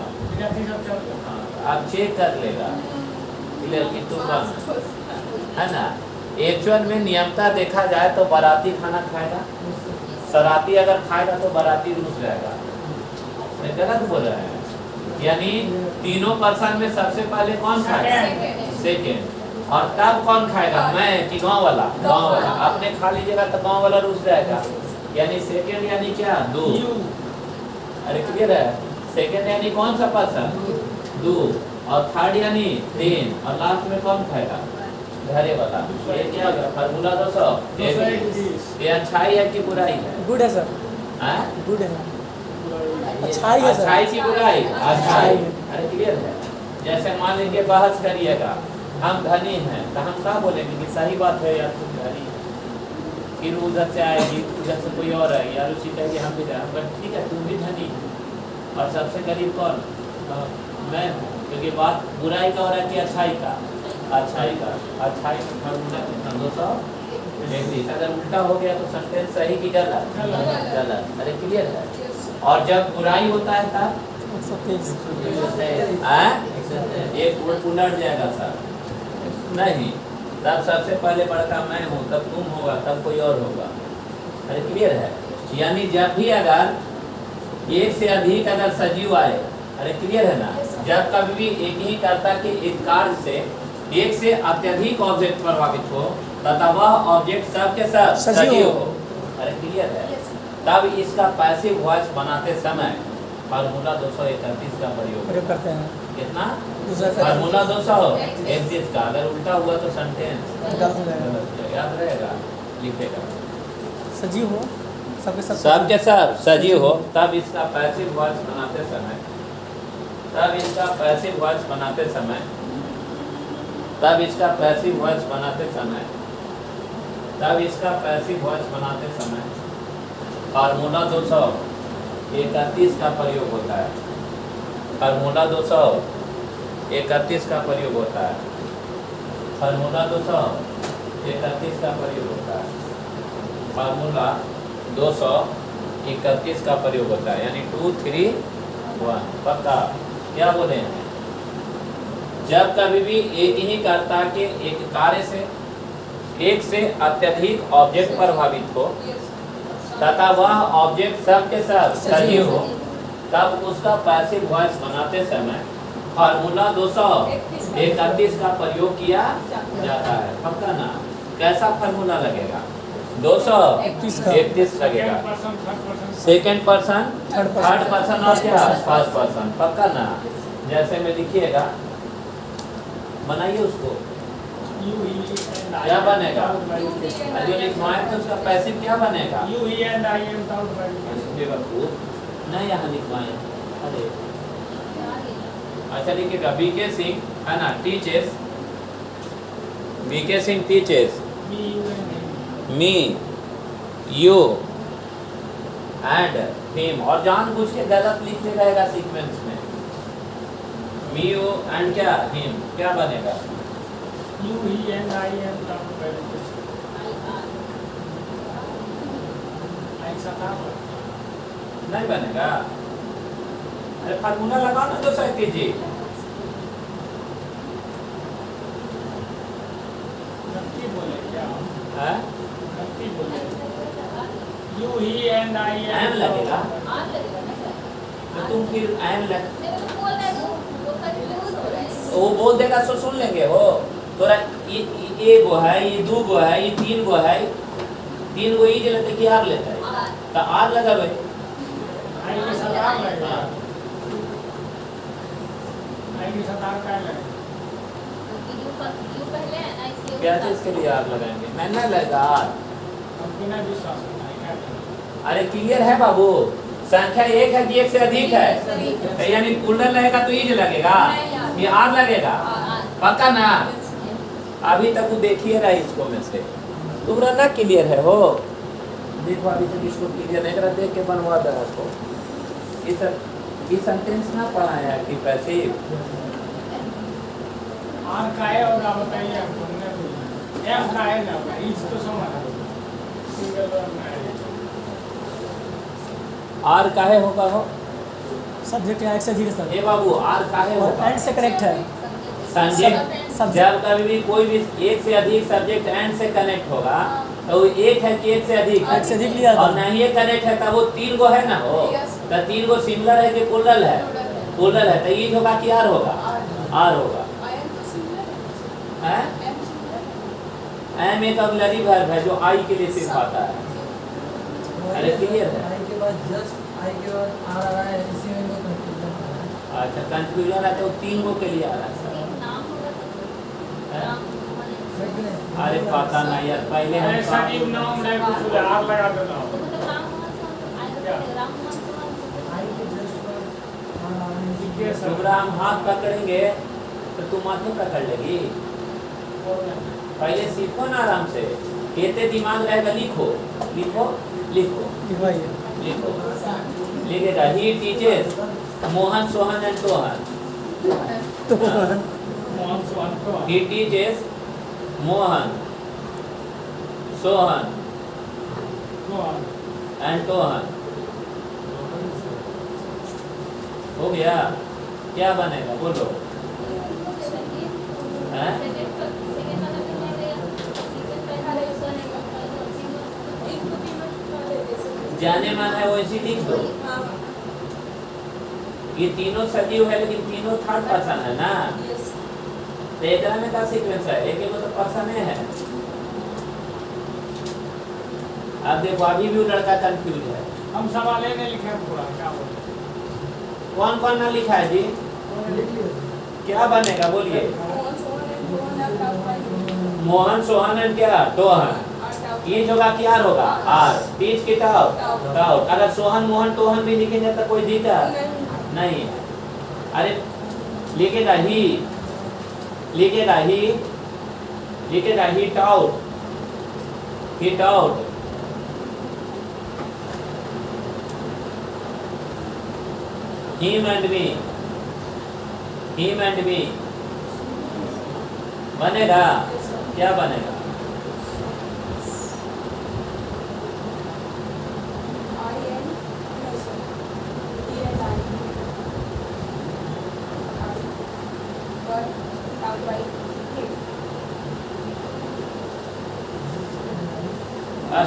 आप चेक कर लेगा क्लियर कि तुम है ना। एक्चुअल में नियमता देखा जाए तो बाराती खाना खाएगा, सराती अगर खाएगा तो बाराती रूस जाएगा। मैं गलत बोल रहा है? यानी तीनों पर्सन में सबसे पहले कौन खाएगा? सेकेंड। और तब कौन खाएगा? मैं कि गाँव वाला? गाँव वाला। आपने खा लीजिएगा तो गाँव वाला रूस जाएगा। यानी सेकेंड यानी क्या? दो। अरे क्लियर है? सेकेंड यानी कौन सा पर्सन? दो। और थर्ड यानी तीन। और लास्ट में कौन खाएगा? घरे वाला। ये क्या होगा? फार्मूला 200। ये अच्छाई है कि बुराई है? गुड है सर। गुड है। अच्छाई है सर। अच्छाई की बुराई? अच्छाई। अरे क्लियर है? जैसे मान लीजिए बहस करिएगा, हम धनी हैं, तो हम क्या बोलेंगे कि सही बात है यार, तुम धनी। फिर उधर से आएगी, उधर से कोई और आएगी, यार उसी कहेगी हम भी जाए, ठीक है तुम भी धनी। और सबसे गरीब कौन? मैं हूँ। क्योंकि बात बुराई का हो रहा है कि अच्छाई का? अच्छाई का। अच्छाई का फार्मूला कितना? 231। अगर उल्टा हो गया तो सेंटेंस सही कि गलत? गलत। अरे क्लियर है? और जब बुराई होता है तब 123 एक उलट जाएगा सर, नहीं। तब सबसे पहले बड़का मैं हूँ, तब तुम होगा, तब कोई और होगा। अरे क्लियर है? यानी जब भी अगर एक से अधिक अगर सजीव आए, अरे क्लियर है ना, जब कभी भी एक ही कर्ता के एक कार्य से एक से अत्यधिक ऑब्जेक्ट प्रभावित हो तथा वह ऑब्जेक्ट सब के सब सजीव हो, अरे क्लियर है, तब इसका पैसिव वॉइस बनाते समय फार्मूला 231 का प्रयोग करते हैं। कितना? फार्मूला 231 का। अगर उल्टा हुआ तो सेंटेंस याद रहेगा, लिखेगा। सजीव हो, सबके सब सजीव हो, तब इसका पैसिव वॉइस बनाते समय, तब इसका पैसिव वॉइस बनाते समय, तब इसका पैसिव वॉइस बनाते समय, तब इसका पैसिव वॉइस बनाते समय फार्मूला 231 का प्रयोग होता है। फार्मूला 231 का प्रयोग होता है। फार्मूला 231 का प्रयोग होता है। फार्मूला 231 का प्रयोग होता है, यानी 2 3 1। पक्का? क्या बोले हैं? जब कभी भी एक ही कर्ता के एक कार्य से एक से अत्यधिक ऑब्जेक्ट प्रभावित हो तथा वह ऑब्जेक्ट सब के सब सजीव हो, तब उसका पैसिव वॉइस बनाते समय फार्मूला 231 का प्रयोग किया जाता है। पक्का ना? कैसा फार्मूला लगेगा? 231 लगेगा। सेकेंड पर्सन, थर्ड पर्सन और क्या? First person. पक्का ना? जैसे में लिखिएगा, बनाइए उसको। You, he, and I क्या am बनेगा? without verification. और जो लिखवाएं तो उसका पैसिव क्या बनेगा? You, he, and I am without verification. बेवकूफ नहीं यहाँ लिखवाएं। अरे अच्छा लिखिएगा बीके सिंह है ना teachers BK Singh teachers Me, you, and him. Me you and him और जानबूझ के गलत लिखते रहेगा सीक्वेंस में मी यू एंड क्या हिम क्या बनेगा You, he, and I am without verification. ऐसा था वो। नहीं बनेगा अरे फार्मूला लगाओ ना जो सही जी गलती बोले क्या? है गलती बोले। You, he, and I am am लगेगा तो तुम फिर एम लग वो बोल देगा सो सुन लेंगे वो तोरा ये गो है ये दो गो है ये तीन गो है तीन गो ये लेते कि आर लेता है तो आर लगा भाई आई के साथ आग लगेगा। आई के साथ आग क्या लगेगा? क्या चीज के लिए आर लगाएंगे मैं ना लगा आर हम बिना विश्वास करना है क्या करें? अरे क्लियर है बाबू संख्या एक है कि एक से अधिक है यानी कुंडल रहेगा तो ये लगेगा ये आर लगेगा पक्का ना अभी तक वो देखिए रहा इसको में से तुम्हारा ना क्लियर है हो देखो अभी तक इसको क्लियर नहीं करा देख के बनवा दे आपको ये सेंटेंस ना पढ़ाया कि पैसे आर काहे होगा बताइए हमको नहीं बोलना। एम काहे ना होगा इस तो समझ सिंगल वर्ड में है। आर काहे होगा हो सब्जेक्ट या एक से अधिक सर ए बाबू आर काहे और होगा एंड से कनेक्ट है सब्जेक्ट जब कभी भी कोई भी एक से अधिक सब्जेक्ट एंड से कनेक्ट होगा तो वो एक है कि एक से अधिक एक से अधिक लिया था और नहीं ये कनेक्ट है तब वो तीन गो है ना हो तो तीन गो सिमिलर है कि प्लुरल है प्लुरल है तो ये होगा कि आर होगा आर होगा हैं एम एक ऑक्सिलरी वर्ब है जो आई के लिए सिर्फ आता है अरे क्लियर है आई के बाद जस्ट आई के बाद आ रहा है इसी में तो कंफ्यूजन हो रहा है। अच्छा कंफ्यूजन है तो तीन गो के लिए आ रहा है सर हैं? है कि नहीं? अरे पता नहीं यार पहले हम अरे सजीव नाम ले कुछ आग लगा देना हो। आई के जस्ट बाद आ रहा है इसी ठीक है सर। तुम्हारा हम हाथ पकड़ेंगे तो तुम हाथ नहीं पकड़ लेगी पहले सीखो ना आराम से कहते दिमाग रहेगा लिखो लिखो लिखो लिखवाइए लिखो लिखेगा ही टीचर्स मोहन सोहन एंड टोहन तो मोहन सोहन को ही टीचर्स मोहन सोहन एंड टोहन हो गया क्या बनेगा बोलो हैं? जाने माना है वैसे लिख दो ये तीनों सजीव है लेकिन तीनों थर्ड पर्सन है ना तो एक में का सीक्वेंस है एक तो पर्सन है अब देखो अभी भी वो लड़का कंफ्यूज है हम सवाल नहीं लिखे पूरा क्या बोले कौन कौन ना लिखा है जी लिख लिया। क्या बनेगा बोलिए मोहन सोहन एंड क्या टोहन ये होगा कि आर होगा आर टीच की टाउट टाउट अगर सोहन मोहन टोहन भी लिखेंगे तो कोई दिक्कत नहीं है अरे लिखेगा ही लिखेगा ही टाउट him and me बनेगा क्या बनेगा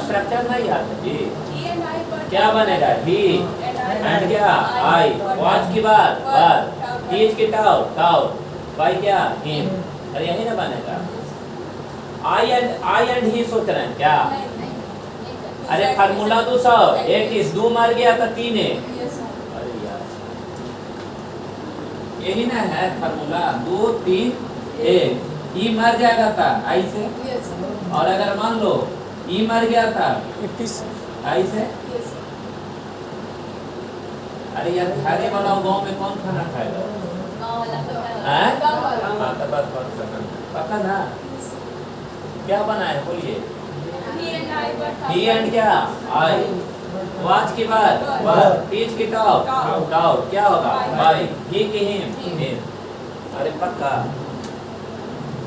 स्ट्रक्चर नहीं आता जी क्या बनेगा ही एंड क्या आई वॉच की बात पर टीच की टाउट बाई क्या हिम अरे यही ना बनेगा आई एंड ही सोच रहे हैं क्या अरे फार्मूला दो सौ एक चीज दो मर गया तो तीन है अरे यार यही ना है फार्मूला दो तीन एक ई मर जाएगा था आई से, Yes. और अगर मान लो ई मर गया था 80 आई से, Yes. अरे यार खाने वाला गांव में कौन खाना खाएगा? गाँव वाला तो है। हैं? गाँव वाला। हाँ, तो बस पता ना क्या बना है बोलिए। He and I were he and क्या आई, वाच के बाद Bar. टीच की टॉप Top. टॉप क्या होगा By. बाई, ही की हिम Him. हिम। अरे पक्का,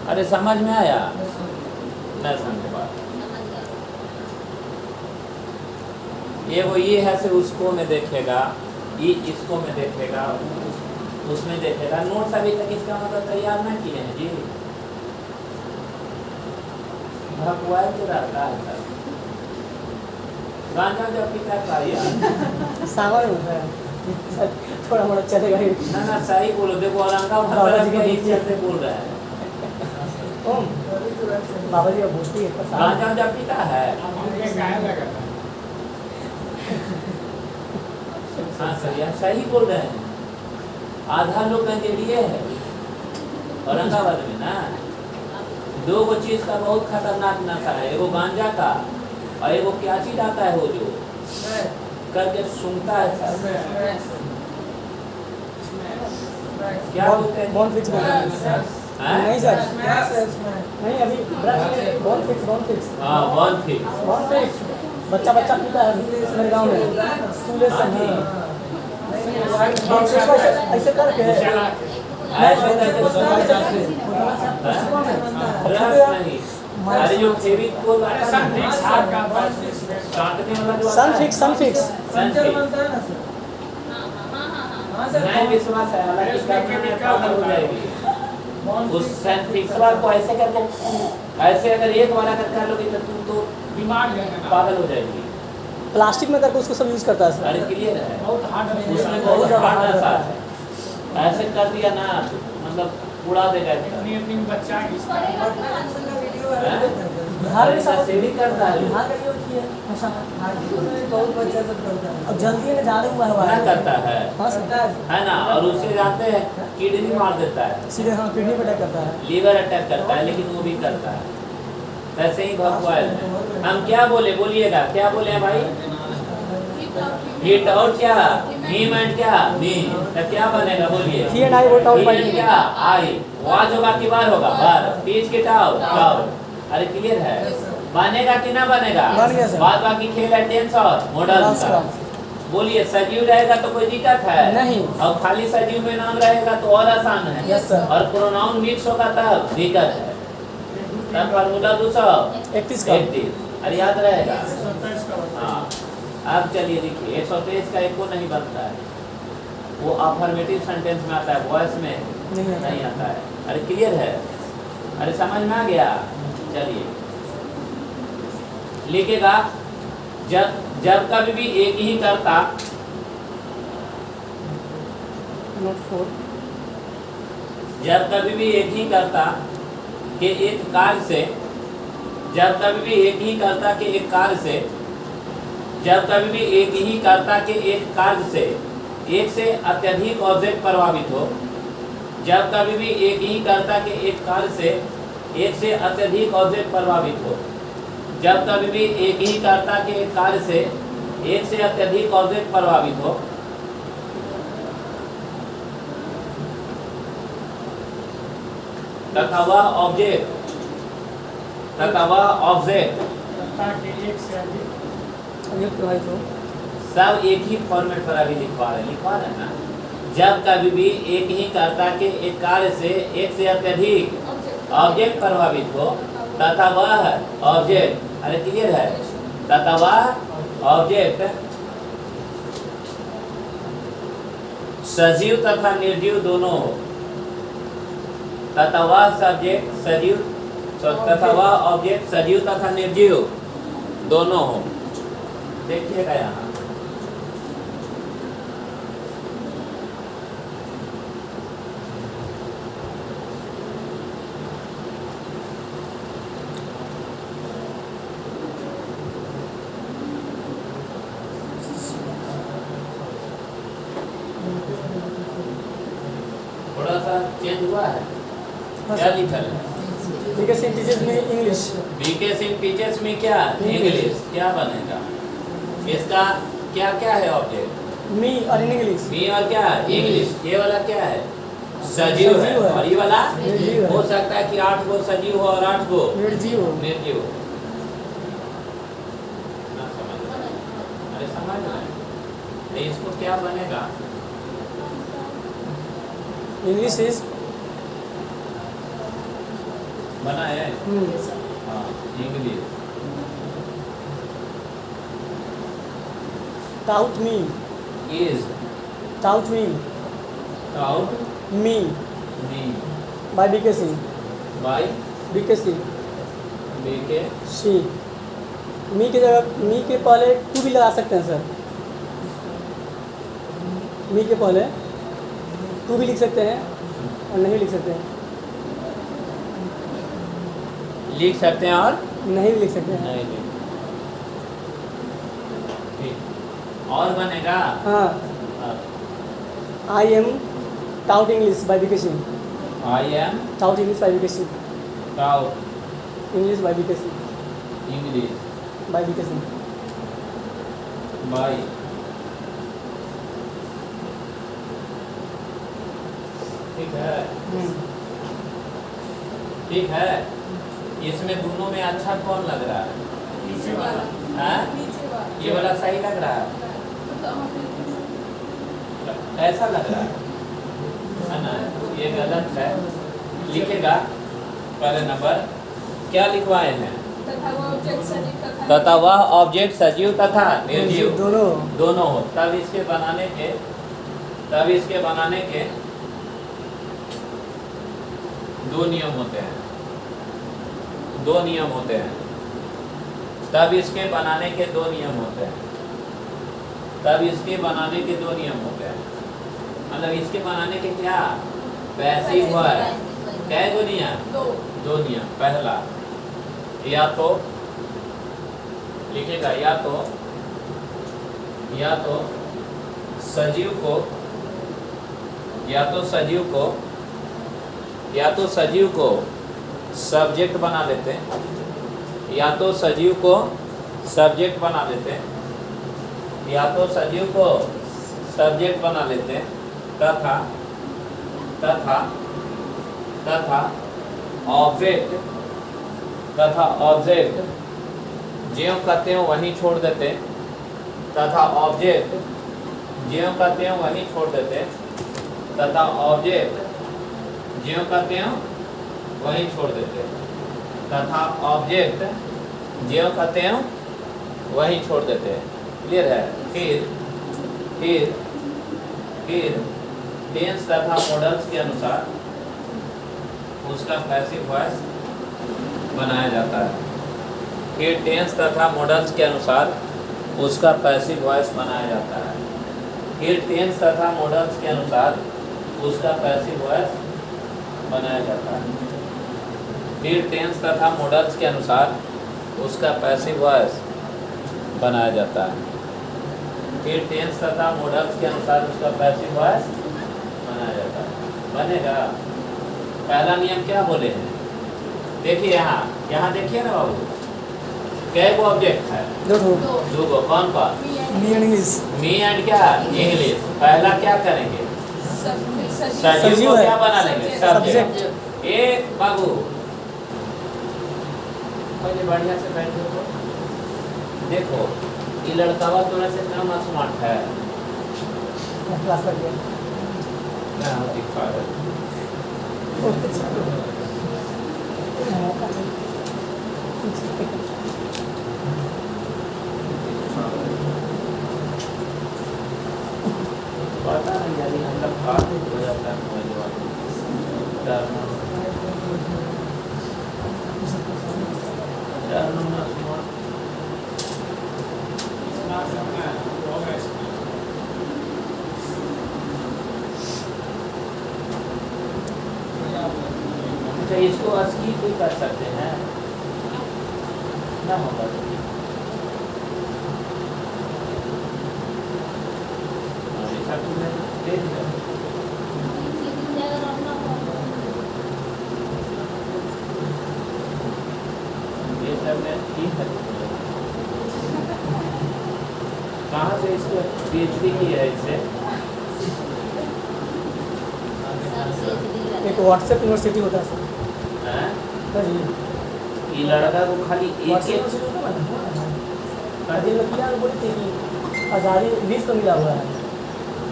अरे समझ में आया? मैं समझ बात ये वो ये है से उसको में देखेगा, ये इसको में देखेगा, उसमें देखेगा। नोट्स अभी तक इसका मतलब तैयार ना किए हैं जी, भगवान तो रहता है सर। गांजा जब पीता है यार, सामान होता है थोड़ा मोड़ा चलेगा ही। ना ना सही बोलो, देखो औरंगाबाद बाबा तरफ जी का के बोलती है। इज्जत से बोल रहा है। ओम बाबा जी का बोलती है पर गांजा जब पीता है, अब हमके गाय लगा था। हाँ सर यार सही बोल रहे हैं। आधा लोग गंजेड़िए है औरंगाबाद में ना। दो गो चीज का बहुत खतरनाक नशा है, एगो गांजा का और एगो क्या चीज आता है वो जो करके सूंघता है सर, क्या बोलते हैं? बॉन फिक्स बोलते हैं। हैं? नहीं सर नहीं, अभी बॉन फिक्स हाँ वन फिक्स। बॉन फिक्स बच्चा पीता है मेरे गांव में सूले से ही। बॉन फिक्स को ऐसे करके चला के। ऐसे करके सूंघता है। रस नहीं, अरे जो फेविकोल अरे आता सब है ठीक ना, ठाक का बात इसमें। काटने वाला जो सन आता है, फिक्स पंचर बनता है ना सर। हाँ सर। नहीं विश्वास है, हालांकि उसमें करने में chemical पागल हो होता है। जाएगी। बॉन्ड उस सेंट्रिक्सवा को ऐसे करके ऐसे अगर एक बार अगर कर लोगे तो तुम तो दिमाग है ना। पागल हो जाएगी। प्लास्टिक में करके उसको सब यूज करता है अरे सर। क्लियर है, बहुत हार्ड है। उसमें बहुत बहुत ज्यादा हार्ड hard नशा रहता है। ऐसे कर दिया ना तो मतलब उड़ा देगा इसका। इतनी बच्चा की वीडियो बिहार में ऐसा सब सेवी करता है, बिहार में ये होती है नशा। बहुत बच्चा सब करता है। अब जल्दी में झाड़ू हुआ ना है करता है, हाँ सर, है ना। और उससे जाते हैं किडनी मार देता है, सीधे हाँ किडनी पे अटैक करता है। लीवर अटैक करता है, लेकिन वो भी करता है। वैसे ही भगवान है। हम क्या बोले बोलिएगा, क्या बोले हैं भाई? हिट और क्या हिम एंड क्या मी, तो क्या बनेगा बोलिए? He and I wrote out by He and क्या आई, वाज होगा कि बार होगा? बार। बीच के टाउ टाउ। अरे क्लियर है, बनेगा कि ना बनेगा? बन गया सर। बाद बाकी खेल है टेंस और मॉडल्स का। बोलिए सजीव रहेगा तो कोई दिक्कत है नहीं। और खाली सजीव में नाम रहेगा तो और आसान है। Yes sir. और प्रोनाउन मिक्स होगा तब दिक्कत है। तब फार्मूला 31 का 231 अरे याद रहेगा। 27 का होता है। हाँ अब चलिए देखिए 123 का एक को नहीं बनता है, वो अफर्मेटिव सेंटेंस में आता है, वॉइस में नहीं आता है। अरे क्लियर है, अरे समझ में आ गया? चलिए लिखेगा जब कभी भी एक ही करता, नोट 4 जब कभी भी एक ही करता के एक कार्य से, जब कभी भी एक ही करता के एक कार्य से, जब कभी भी एक ही करता के एक कार्य से एक से अत्यधिक ऑब्जेक्ट प्रभावित हो, जब कभी भी एक ही करता के एक कार्य से एक से अत्यधिक ऑब्जेक्ट प्रभावित हो, जब कभी भी एक ही करता के एक कार्य से एक से अत्यधिक ऑब्जेक्ट प्रभावित हो, तथा वह ऑब्जेक्ट ताकि एक से अधिक ये प्रभावित हो। सब एक ही फॉर्मेट पर अभी लिखवा रहे हैं ना। जब कभी भी एक ही कर्ता के एक कार्य से एक से अत्यधिक ऑब्जेक्ट प्रभावित हो तथा वह ऑब्जेक्ट, अरे क्लियर है, तथा वह ऑब्जेक्ट सजीव तथा निर्जीव दोनों हो, तथा वह सब्जेक्ट सजीव तथा वह ऑब्जेक्ट सजीव तथा निर्जीव दोनों हो। देखिएगा यहाँ थोड़ा सा चेंज हुआ है, क्या लिखा है? because it teaches me English. BK Singh teachers में क्या इंग्लिश क्या बनेगा इसका क्या क्या है object Me or in English. मी और क्या इंग्लिश ये वाला क्या है सजीव है सजीव है। और ये वाला निर्जीव है। हो सकता है कि 8 गो सजीव हो और 8 गो निर्जीव हो। निर्जीव हो। ना समझ रहे हैं? अरे समझ रहे हैं? तो इसको क्या बनेगा English is बना है हाँ English taught me. Is Taught me. Out Me me by BK Singh. By BK Singh. BK She. Me की जगह me के पहले टू भी लगा सकते हैं सर. मी के पहले टू भी लिख सकते हैं और नहीं लिख सकते हैं. लिख सकते हैं और नहीं भी लिख सकते हैं. नहीं लिख ठीक और बनेगा हाँ. I am taught English by BK Singh. I am Taught English by BK Singh. Taught English by BK Singh. English By BK Singh. By ठीक है ठीक है इसमें दोनों में अच्छा कौन लग रहा है नीचे वाला हाँ? नीचे वाला ये वाला सही लग रहा है ऐसा लग रहा है ना ये गलत है लिखेगा पहले नंबर क्या लिखवाए हैं तथा वो ऑब्जेक्ट सजीव तथा वह ऑब्जेक्ट सजीव तथा निर्जीव दोनों. दोनों हो तब इसके बनाने के दो नियम होते हैं तब इसके बनाने के दो नियम होते हैं मतलब इसके बनाने के क्या पैसिव वॉइस कै गो नियम दो नियम पहला या तो लिखेगा या तो सजीव को सब्जेक्ट बना लेते हैं तथा ऑब्जेक्ट ज्यों कहते हैं वहीं छोड़ देते तथा ऑब्जेक्ट ज्यों कहते हैं वहीं छोड़ देते तथा ऑब्जेक्ट ज्यों कहते हैं वहीं छोड़ देते तथा ऑब्जेक्ट ज्यों कहते हैं वहीं छोड़ देते क्लियर है फिर टेंस तथा मॉडल्स के अनुसार उसका पैसिव वॉइस बनाया जाता है फिर टेंस तथा मॉडल्स के अनुसार उसका पैसिव वॉइस बनाया जाता है फिर टेंस तथा मॉडल्स के अनुसार उसका पैसिव वॉइस बनाया जाता है फिर टेंस तथा मॉडल्स के अनुसार उसका पैसिव वॉइस बनाया जाता है फिर टेंस तथा मॉडल्स के अनुसार उसका पैसिव वॉइस बनाया जाता है बनेगा पहला नियम क्या बोले हैं देखिए यहाँ देखिए ना बाबू कै गो ऑब्जेक्ट है दो. दो गो कौन Me and English. Me and क्या इंग्लिश पहला क्या करेंगे सजीव सजीव को है। क्या बना लेंगे Subject. एक बाबू पहले बढ़िया से बैठो तो देखो ये लड़कावा थोड़ा से कम स्मार्ट है क्लास लग गया. क्या दिखा रहे पता नहीं यार हम लोग बात हो जाता है ना समझना होगा इसमें अच्छा इसको अस्की भी कर सकते हैं ना होगा तो ऐसा तुमने दे दिया में ठीक है। कहाँ से इसको PhD की है इससे? एक व्हाट्सएप यूनिवर्सिटी होता है सर। हैं? सर ये ये लड़का को खाली एक व्हाट्सएप एक यूनिवर्सिटी होता है ना। अजय लड़कियाँ बोली थी कि आज़ादी लीज तो मिला हुआ है।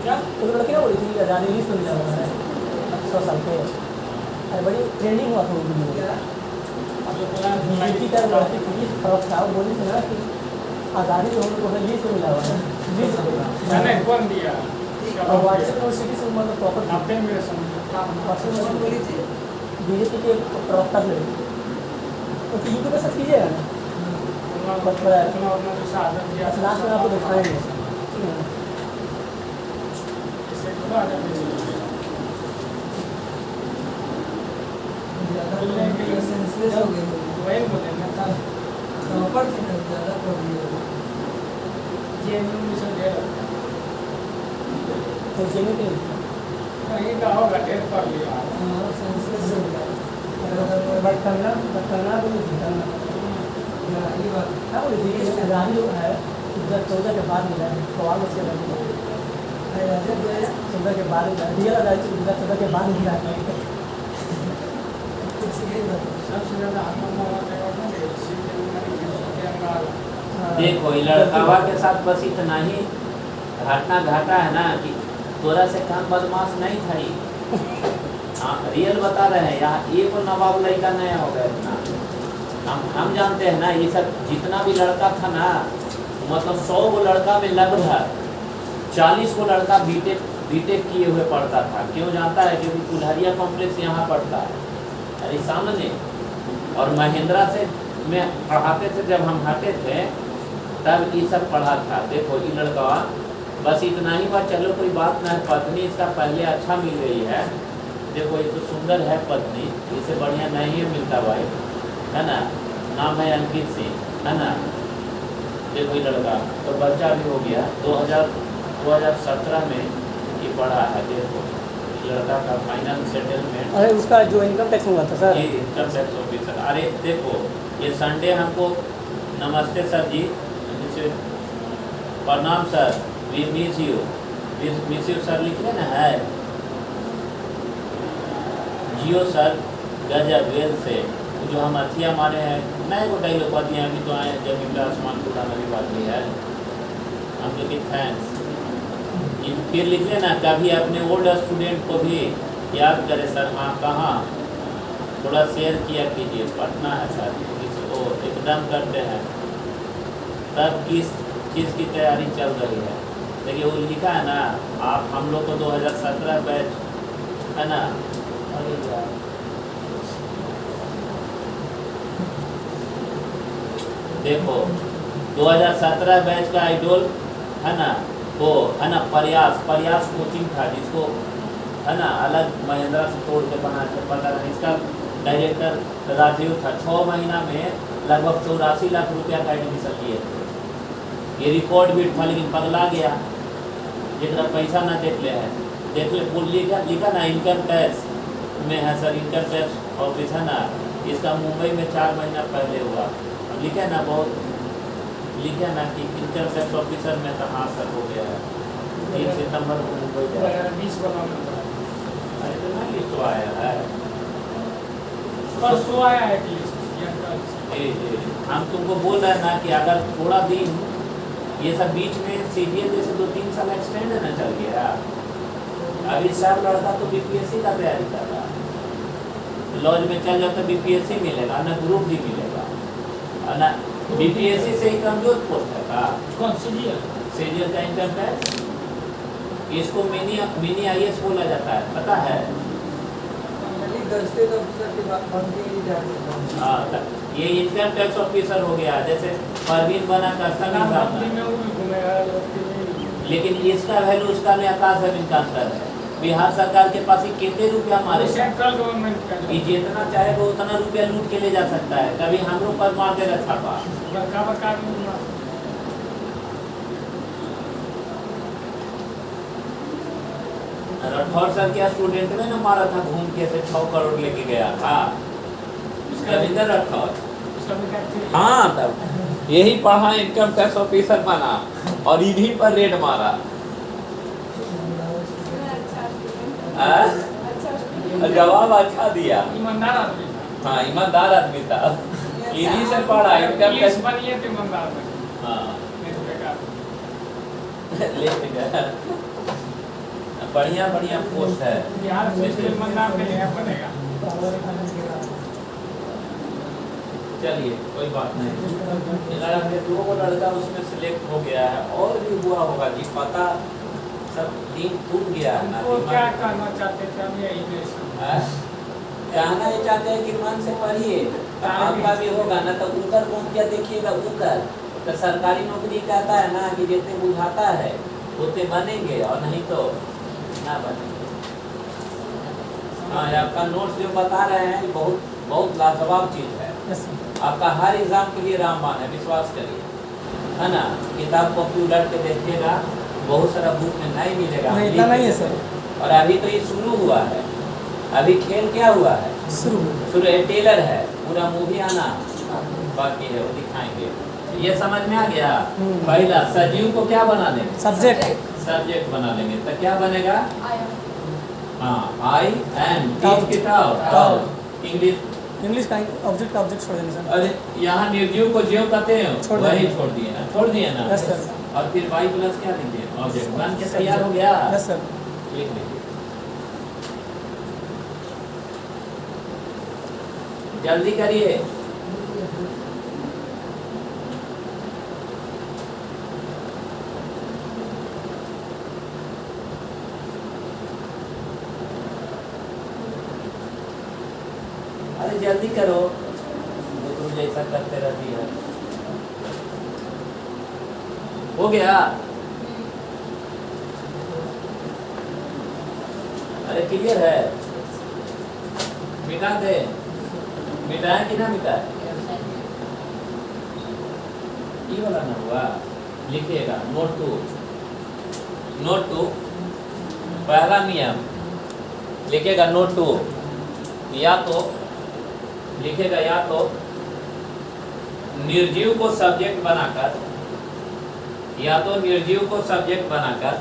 क्या तो लड़कियाँ बोली थी कि आज़ादी लीज तो मिला हुआ है 100 साल पे। अरे बड़ी ट्रेंडिंग हुआ था वो वीडियो। अब तो पूरा लड़की का लड़की थी फर्क था, वो बोली थी ना कि आज़ादी जो हम लोग को है लीज तो मिला हुआ है, लीज तो मिला। मैंने कौन दिया और व्हाट्सएप यूनिवर्सिटी से मतलब प्रॉपर आपने मेरे समझ व्हाट्सएप यूनिवर्सिटी बीजेपी के प्रवक्ता थे। तो यूट्यूब पे सर्च कीजिएगा ना, बस बड़ा है। उतना उतना जो साधन दिया बस लास्ट में आपको दिखाएंगे, ठीक है ना। इससे थोड़ा आगे सेंसलेस हो गए वही बोले ना प्रॉपर थी ना ज़्यादा प्रॉब्लम जेएनयू में से दे रहा तो जेने के कहीं का होगा ढेर कर लिया हाँ सेंसलेस हो गया भाई करना बोली थी, करना ये बात क्या बोली थी कि आज़ादी जो है 2014 के बाद मिला है, सवाल उसके बाद मिला है। 2014 के बाद मिला है, रियल आज़ादी 2014 के बाद मिला है। कुछ ये बात सबसे ज़्यादा हंगामा होता है ना देखो ये लड़कावा के साथ बस इतना ही घटना घटा है ना कि तोरा से काम बदमाश नहीं था ये। हाँ रियल बता रहे हैं, यहाँ एक नवाब लड़का नया हो गया इतना। हम जानते हैं ना ये सब जितना भी लड़का था ना, मतलब 100 को लड़का में लगभग 40 को लड़का बीटेक किए हुए पढ़ता था। क्यों जानता है? क्योंकि कुल्हरिया कॉम्प्लेक्स यहाँ पढ़ता है, अरे सामने। और महिंद्रा से में पढ़ाते थे, जब हम हटे थे तब ये सब पढ़ा था। देखो ये लड़का बस इतना ही बात, चलो कोई बात ना है। पत्नी इसका पहले अच्छा मिल रही है, देखो ये तो सुंदर है पत्नी, इससे बढ़िया नहीं है मिलता भाई, है ना। नाम है अंकित सिंह, है ना। देखो ये लड़का तो बच्चा भी हो गया। 2017 में ये पढ़ा है। देखो ये लड़का का फाइनल सेटलमेंट, अरे उसका जो इनकम टैक्स हुआ था सर, ये इनकम टैक्स ऑफिसर। अरे देखो ये संडे हमको, नमस्ते सर जी, जैसे प्रणाम sir, we miss you sir लिख रहे ना है। जियो सर गजब वेल से जो हम अथिया मारे हैं नए को डायलॉग बात यहाँ की तो आए हैं, जब इमला आसमान खुदा नबी बात भी है हम लोग की थैंक्स। फिर लिख लेना कभी अपने ओल्ड स्टूडेंट को भी याद करे सर। हाँ कहाँ थोड़ा शेयर किया कीजिए, पढ़ना है सर, इसको एकदम करते हैं। तब किस चीज़ की तैयारी चल रही है? देखिए वो लिखा है ना, आप हम लोग को 2017 बैच है ना। अरे यार देखो 2017 बैच का आइडोल है ना, वो है ना प्रयास कोचिंग था, जिसको है ना अलग महिंद्रा से तोड़ के बना के पता नहीं। इसका डायरेक्टर राजीव था। 6 महीना में लगभग 84 लाख रुपया का एडमिशन लिए थे। ये रिकॉर्ड भी था, लेकिन पगला गया जितना पैसा ना देख ले है। देख ले बोल लिखा ना इनकम टैक्स में है सर, इनकम टैक्स ऑफिस है ना, इसका मुंबई में 4 महीना पहले हुआ। अब लिखे ना बहुत लिखे ना कि इनकम टैक्स ऑफिसर में कहाँ सर हो गया है 3 सितंबर को मुंबई गया। 20 बनाना पड़ा अरे तो ना लिस्ट तो आया है परसों आया है लिस्ट। जी हम तुमको बोल रहे हैं ना कि अगर थोड़ा दिन ये सब बीच में सीरियल जैसे 2-3 साल एक्सटेंड है ना चल गया। अभी सब लड़का तो बीपीएससी का तैयारी कर रहा है, लॉज में चल जाता तो बीपीएससी मिलेगा ना, ग्रुप भी मिलेगा ना। बीपीएससी से ही कमजोर पोस्ट है का कौन सीरियल का इनकम टैक्स, इसको मिनी आईएएस बोला जाता है, पता है। स्टेट ऑफिसर के बाद बन के ही जा सकता हूँ। हाँ ये इनकम टैक्स ऑफिसर हो गया, जैसे परवीन बना कस्टम प्रधानमंत्री में एग्जाम, वो भी घूमेगा लेकिन इसका वैल्यू उसका में आकाश जमीन का अंतर है। बिहार सरकार के पास ही कितने रुपया मारे, सेंट्रल गवर्नमेंट का ये जितना चाहे वो उतना रुपया लूट के ले जा सकता है। कभी हम लोग पर मार देगा छापा। बड़का राठौर सर क्या स्टूडेंट में ना मारा था घूम के, से 6 करोड़ लेके गया था रविंद्र राठौर। सभी का ठीक। हाँ, तब यही पढ़ा, इनकम टैक्स ऑफिसर बना और इन्हीं पर रेड मारा। अच्छा student। हाँ? अच्छा student। जवाब अच्छा दिया। ईमानदार आदमी था। हाँ, ईमानदार आदमी था, इन्हीं से पढ़ा इनकम पुलिस टैक्स। बनिए तो ईमानदार बनिए, हाँ, नहीं तो बेकार। ले गया। बढ़िया बढ़िया पोस्ट है। बिहार से ईमानदार नहीं है बनेगा। चलिए कोई बात नहीं, लड़के दो वो लड़का उसमें सिलेक्ट हो गया है, और भी हुआ होगा कि पता सब लिंक टूट गया है ना। वो क्या कहना चाहते थे हम यही नहीं समझ। हाँ? कहना ये चाहते हैं कि मन से पढ़िए, तो आपका भी होगा ना। तो ऊपर कौन क्या देखिएगा, ऊपर तो सरकारी नौकरी कहता है ना कि जितने बुझाता है उतने बनेंगे, और नहीं तो ना बनेंगे। हाँ, ये आपका नोट्स जो बता रहे हैं बहुत बहुत लाजवाब चीज़ है। Yes sir. आपका हर एग्जाम के लिए रामबाण है, विश्वास करिए, है ना। किताब कॉपी उलट के देखिएगा, बहुत सारा बुक में नहीं मिलेगा। नहीं, इतना नहीं है सर। और अभी तो ये शुरू हुआ है, अभी खेल क्या हुआ है, शुरू। शुरू टेलर है, पूरा मूवी आना बाकी है, वो दिखाएंगे। ये समझ में आ गया। पहला सजीव को क्या बना देंगे, सब्जेक्ट। सब्जेक्ट बना देंगे, तो क्या बनेगा, आया। हाँ, आई एम Tout. किताब इंग्लिश। इंग्लिश का ऑब्जेक्ट का ऑब्जेक्ट छोड़ देंगे सर। अरे यहाँ निर्जीव को जीव कहते हैं, छोड़ वही दिए। छोड़ दिए ना। Yes sir. और फिर वाई प्लस क्या लिखिए, ऑब्जेक्ट बन के तैयार हो गया। Yes sir. लिख लीजिए, जल्दी करिए। अरे जल्दी करो, बुतरू जैसा करते रहती है। हो गया, अरे क्लियर है, मिटा दे, मिटाए कि ना मिटाए, ये वाला ना हुआ, लिखिएगा नोट टू पहला नियम लिखिएगा, नोट टू या तो लिखेगा, या तो निर्जीव को सब्जेक्ट बनाकर, या तो निर्जीव को सब्जेक्ट बनाकर,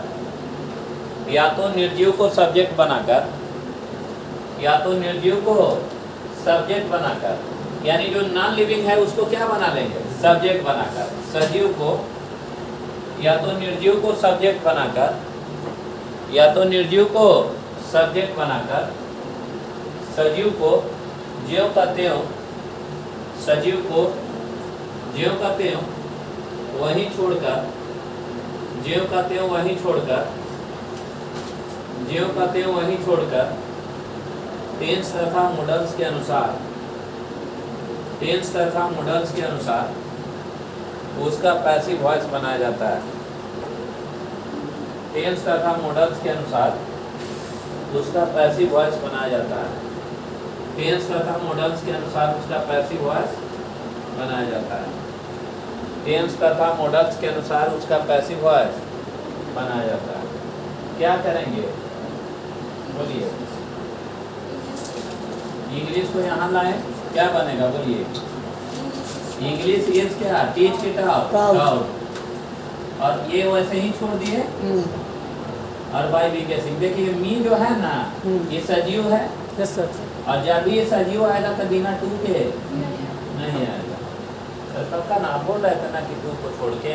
या तो निर्जीव को सब्जेक्ट बनाकर, या तो निर्जीव को सब्जेक्ट बनाकर, यानी जो नॉन लिविंग है उसको क्या बना लेंगे, सब्जेक्ट बनाकर। सजीव को या तो निर्जीव को सब्जेक्ट बनाकर, या तो निर्जीव को सब्जेक्ट बनाकर, सजीव को ज्यों का त्यों, सजीव को ज्यों का त्यों वहीं छोड़कर, ज्यों का त्यों वहीं छोड़कर, ज्यों का त्यों वहीं छोड़कर टेंस तथा मॉडल्स के अनुसार, टेंस तथा मॉडल्स के अनुसार उसका पैसिव वॉइस बनाया जाता है। टेंस तथा मॉडल्स के अनुसार उसका पैसिव वॉइस बनाया जाता है। टेंस तथा मॉडल्स के अनुसार उसका पैसिव वॉइस बनाया जाता है। टेंस तथा मॉडल्स के अनुसार उसका पैसिव वॉइस बनाया जाता है। क्या करेंगे बोलिए, इंग्लिश को यहाँ लाए, क्या बनेगा बोलिए, इंग्लिश ये क्या, टीच किताब, और ये वैसे ही छोड़ दिए, और बाई भी कैसे, देखिए मी जो है ना ये सजीव है। Yes sir. और जब ये सजीव आएगा तो बिना टू के नहीं आएगा। तो पक्का ना, बोल रहे थे ना कि टू को छोड़ के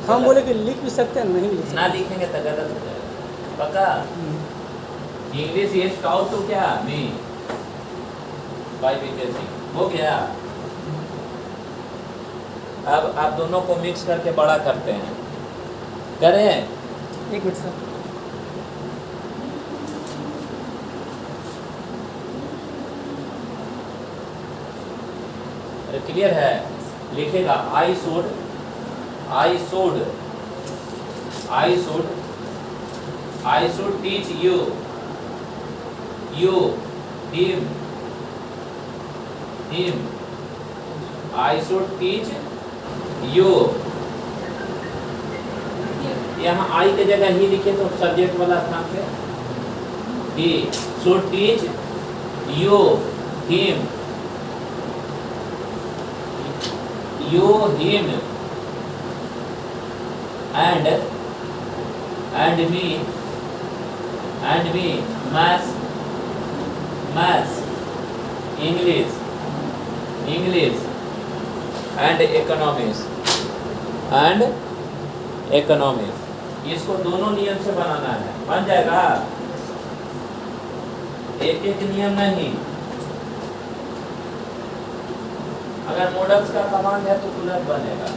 हम बोले कि लिख भी सकते हैं, नहीं लिख ना लिखेंगे तो गलत हो जाएगा। पक्का इंग्लिश ये स्काउट तो क्या मी बाई भी कैसे हो गया। अब आप दोनों को मिक्स करके बड़ा करते हैं, करें। एक मिनट सर। क्लियर है, लिखेगा I should, I should, I should, I should teach you, you, him, him, I should teach you. यहाँ आई के जगह ही लिखे तो सब्जेक्ट वाला स्थान पे he should teach you, him, you, him, and me, maths, English, and economics. इसको दोनों नियम से बनाना है, बन जाएगा। एक एक नियम नहीं, अगर मॉडल्स का कमांड है तो तुरंत बनेगा।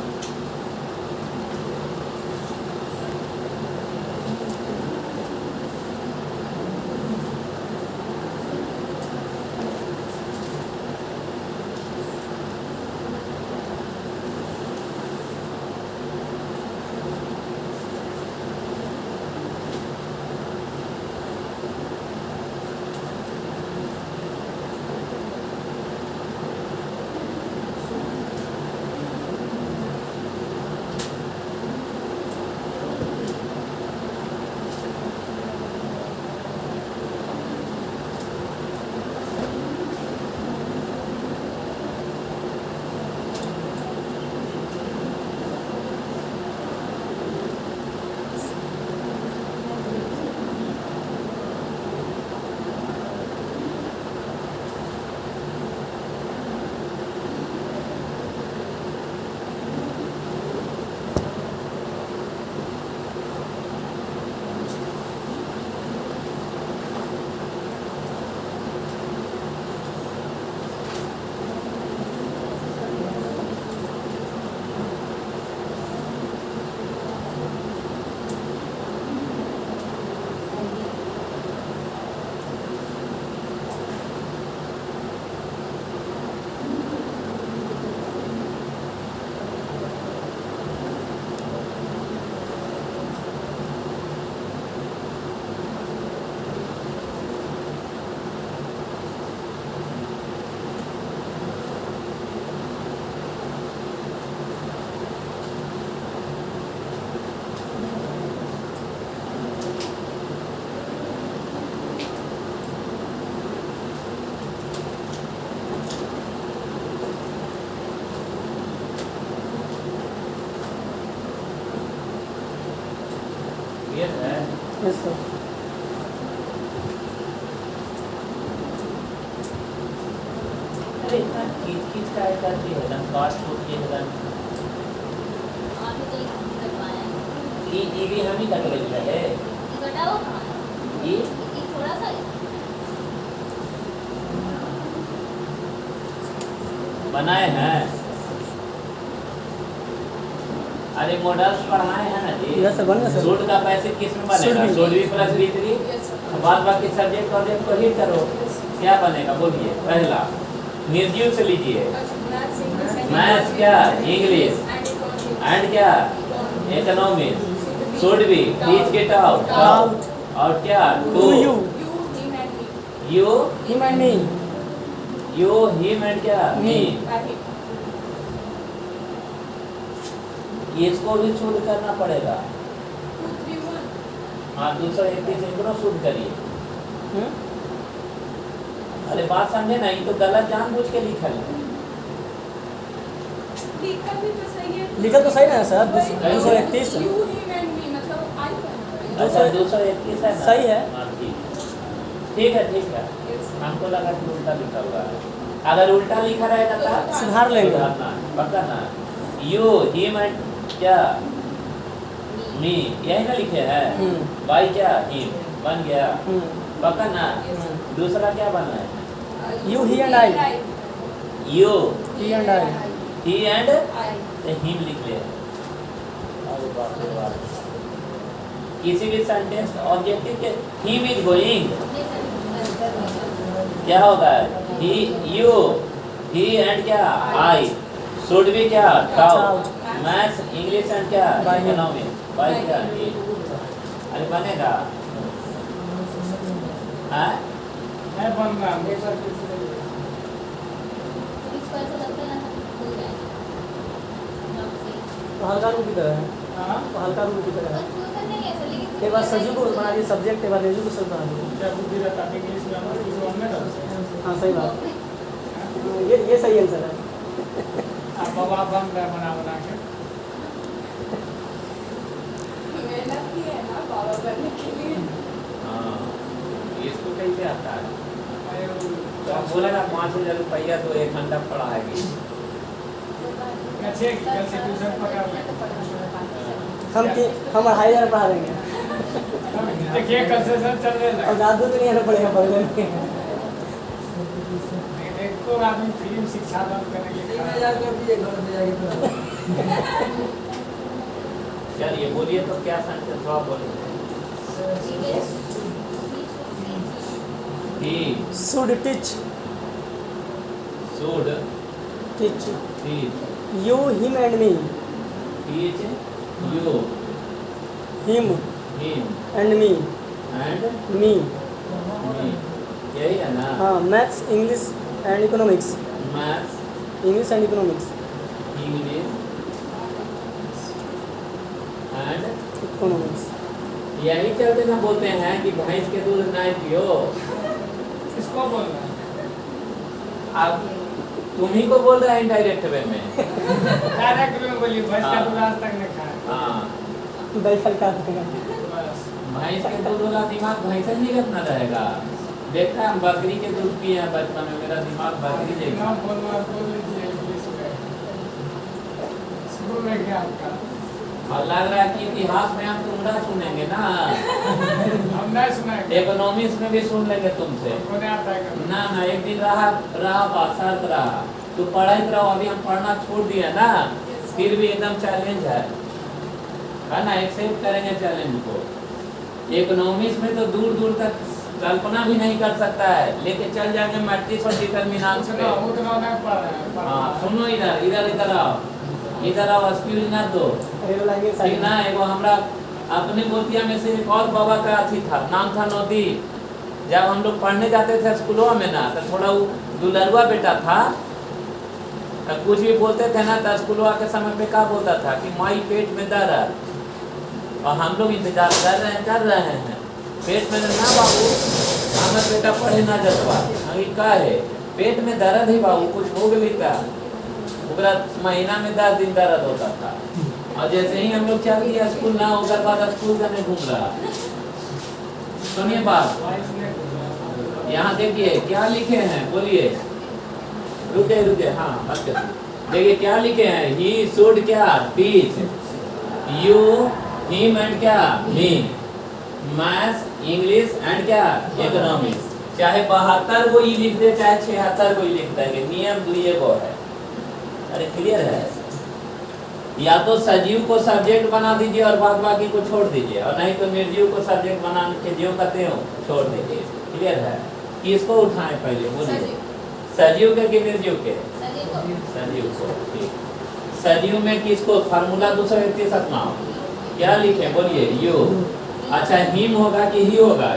Yes, है। Yes sir. अरे इतना खींच का करती है ना, पास फुट के है ना, ये भी हम ही कट रही है। ये थोड़ा सा बनाए हैं। अरे मॉडल्स पढ़ाए हैं ना जी। यस सर, बन गया सर। सूट का पैसे किस में बनेगा? सूट भी प्लस रीतरी, बाद बाकी सब्जेक्ट ऑब्जेक्ट को ही करो, क्या बनेगा बोलिए? पहला निर्जीव से लीजिए, मैथ्स क्या, इंग्लिश एंड क्या, economics. Should be, teach get out, और क्या, to you, you, him and me, you, him and क्या, मी। इसको भी शूट करना पड़ेगा। हाँ, 231 इनको शूट करिए। अरे बात समझे ना, ये तो गलत जानबूझ के लिखा है। लिखा तो सही ना है सर, 231 अच्छा 231 है ना? सही है। हाँ, ठीक है, ठीक है। हमको लगा कि उल्टा लिखा हुआ है। अगर उल्टा लिखा रहेगा तो सुधार लेंगे। सुधारना, पक्का ना। यू, हिम एंड क्या, मी, यही ना लिखे हैं। बाई क्या, हिम बन गया, पक्का ना। दूसरा क्या बना है? You, he and I, you, he and I, he and him लिख ले। अरे बाप रे बाप, किसी भी सेंटेंस ऑब्जेक्टिव के हिम इज गोइंग, क्या होगा? ही, यू, ही एंड क्या, आई, शुड भी क्या, टाउट, मैथ्स, इंग्लिश एंड क्या, इकोनॉमिक्स, बाय क्या, अरे बनेगा? हाँ, है बन रहा है। तो हल्का रूप की तरह है। हाँ, तो हल्का रूप की तरह है। एक बार सजू को बना दिए सब्जेक्ट, एक बार रेजू को सब बना दिए। क्या बुद्धि रहता है इंग्लिश में हमारे किसी और में रहता है। हाँ सही बात, ये सही आंसर है। अब बाबा बन रहा है बना के। मेहनत की है ना बाबा बनने के लिए। हाँ, इसको कैसे आता है? अरे तो आप बोलेगा 5,000 रुपया तो 1 घंटा पढ़ाएगी। अच्छे कल से ट्यूशन पकड़ लें। हम 2,500 पढ़ा देंगे देखिए कंसेशन चल रहा है। और जादू तो नहीं आना पड़ेगा पढ़ने में। एक तो आदमी फिल्म शिक्षा दान करने के लिए 3,000 कर दीजिए घर पे जाके पढ़ा। चलिए बोलिए तो क्या सेंटेंस हुआ बोलिए। He should teach should teach teach you him and me teach you him him and me and me me। यही है ना? हाँ maths English and economics maths English and economics English and economics. यही चलते ना बोलते हैं कि भैंस के दूध नहीं पियो। किसको बोल रहा है? आप तुम ही को बोल रहा है इनडायरेक्ट वे में। डायरेक्ट में बोलिए भैंस का दूध आज तक नहीं खाया। हाँ, बैठल का बस भैंस के दूध वाला दिमाग भैंस नहीं कितना रहेगा। देखता है हम बकरी के दूध पिए हैं बचपन में, मेरा दिमाग बकरी जैसा। नाम बोल लीजिए इंग्लिश में। स्कूल में क्या आपका? और लग रहा है कि इतिहास में हम तुमरा सुनेंगे ना, हम नहीं सुनाएंगे। इकोनॉमिक्स में भी सुन लेंगे तुमसे। हमको नहीं आता है कभी। ना एक दिन रहा बात रहा तो पढ़ाई रहो। अभी हम पढ़ना छोड़ दिया ना, फिर भी एकदम चैलेंज है ना, एक्सेप्ट करेंगे चैलेंज को। इकोनॉमिक्स में तो दूर दूर तक कल्पना भी नहीं कर सकता है, लेके चल जाएंगे मैट्रिक्स और डिटर्मिनेंट्स पे। उतना नहीं पढ़ रहे हैं। हाँ सुनो, इधर आओ, इधर आओ, एक्सक्यूज ना दो ठीक ना। एगो हमरा अपने गोतिया में से एक और बाबा का अथी था, नाम था नदी। जब हम लोग पढ़ने जाते थे स्कूलों में ना, तो थोड़ा वो दुलरुआ बेटा था, तो कुछ भी बोलते थे ना, तो स्कूलों के समय पे क्या बोलता था कि माई पेट में दर्द। और हम लोग इंतजार कर रहे हैं पेट में ना बाबू, हमारे बेटा पढ़े ना जतवा। अभी का है पेट में दर्द ही बाबू, कुछ हो गई का पूरा महीना में 10 दिन दर्द होता था। और जैसे ही हम लोग चल दिया स्कूल ना, उसके बाद स्कूल जाने घूम रहा। सुनिए बात, यहाँ देखिए क्या लिखे हैं, बोलिए। रुके हाँ बात करिए। देखिए क्या लिखे हैं, ही शुड क्या टीच यू हिम एंड क्या मी मैथ्स इंग्लिश एंड क्या इकोनॉमिक्स। चाहे 72 को ही लिख दे, चाहे 76 को ही लिख देंगे, नियम दुए को है। अरे क्लियर है? या तो सजीव को सब्जेक्ट बना दीजिए और बाद बाकी को छोड़ दीजिए, और नहीं तो निर्जीव को सब्जेक्ट बना के ज्यों कहते हो छोड़ दीजिए। क्लियर है? किसको उठाएं पहले बोलिए, सजीव के कि निर्जीव के? सजीव को। ठीक, सजीव में किसको फार्मूला दूसरा व्यक्ति सकना क्या लिखे बोलिए, यू। अच्छा हिम होगा कि ही होगा?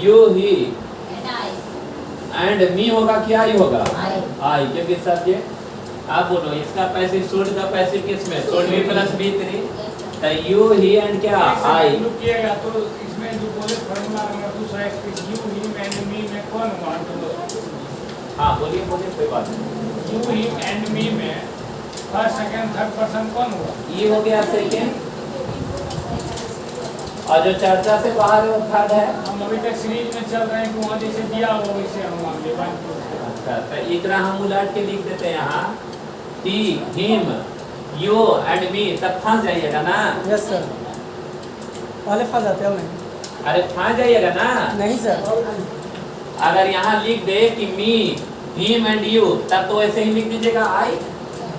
यू ही एंड मी होगा कि आई होगा? आई, क्योंकि सब्जेक्ट। आप बोलो इसका पैसिव शुड का पैसिव किस में? शुड बी प्लस बी 3, तो यू ही एंड क्या आई। किएगा तो इसमें जो बोले फार्मूला नंबर दूसरा यू हिम एंड मी में कौन हुआ? हाँ बोलिए कोई बात नहीं। यू हिम एंड मी में फर्स्ट सेकंड थर्ड पर्सन कौन हुआ? ये हो गया सेकेंड, और जो चर्चा से बाहर है वो थर्ड है। हम अभी तक सीरीज में चल रहे हैं कि वहाँ जैसे दिया हो वैसे हम मान ले। अच्छा, तो इतना हम उलट के लिख देते हैं यहाँ, ही हिम यू एंड मी, तब फंस जाइएगा ना। यस सर, पहले फंस जाते हो नहीं? अरे फंस जाइएगा ना। नहीं सर, अगर यहाँ लिख दे कि मी हिम एंड यू, तब तो ऐसे ही लिख दीजिएगा आई।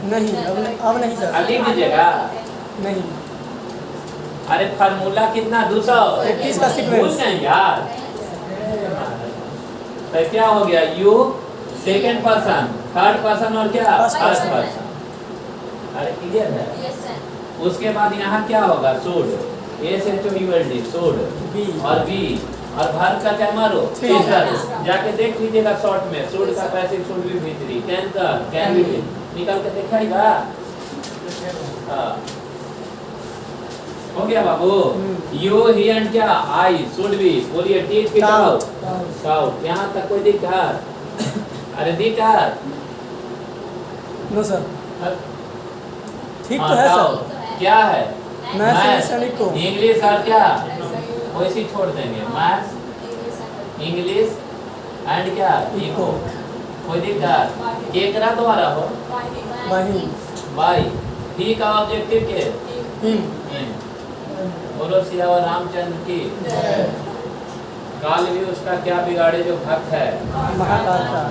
नहीं अब नहीं सर, लिख दीजिएगा नहीं। अरे फार्मूला कितना 221 का सीक्वेंस। भूल गए यार। तो क्या हो गया, you second person, third person और क्या फर्स्ट फर्स्ट पर्सन। पर्सन। अरे क्लियर है? उसके बाद यहाँ क्या होगा, शुड, SHOULD शुड, बी और बी, और भारत का क्या मारो तीसरा। जाके देख लीजिएगा शॉर्ट में, शुड का पैसिव शुड भी भीतरी, कैन भी निकाल के दिखाएगा। हाँ हो गया बाबू। यू ही एंड क्या आई शुड बी, बोलिए टीच की टाउट। यहाँ तक कोई दिक्कत? अरे दिक्कत नो सर ठीक हाँ, तो है बताओ, सर। क्या है? Maths English and eco. English और क्या ऐसा ही होगा। वैसे ही छोड़ देंगे। मैथ्स इंग्लिश एंड क्या इको। कोई दिक्कत? केकरा द्वारा हो वाही बाई ही का ऑब्जेक्टिव के हिम इन। बोलो सियावर रामचंद्र की। काल भी उसका क्या बिगाड़े जो भक्त है महाकाल का।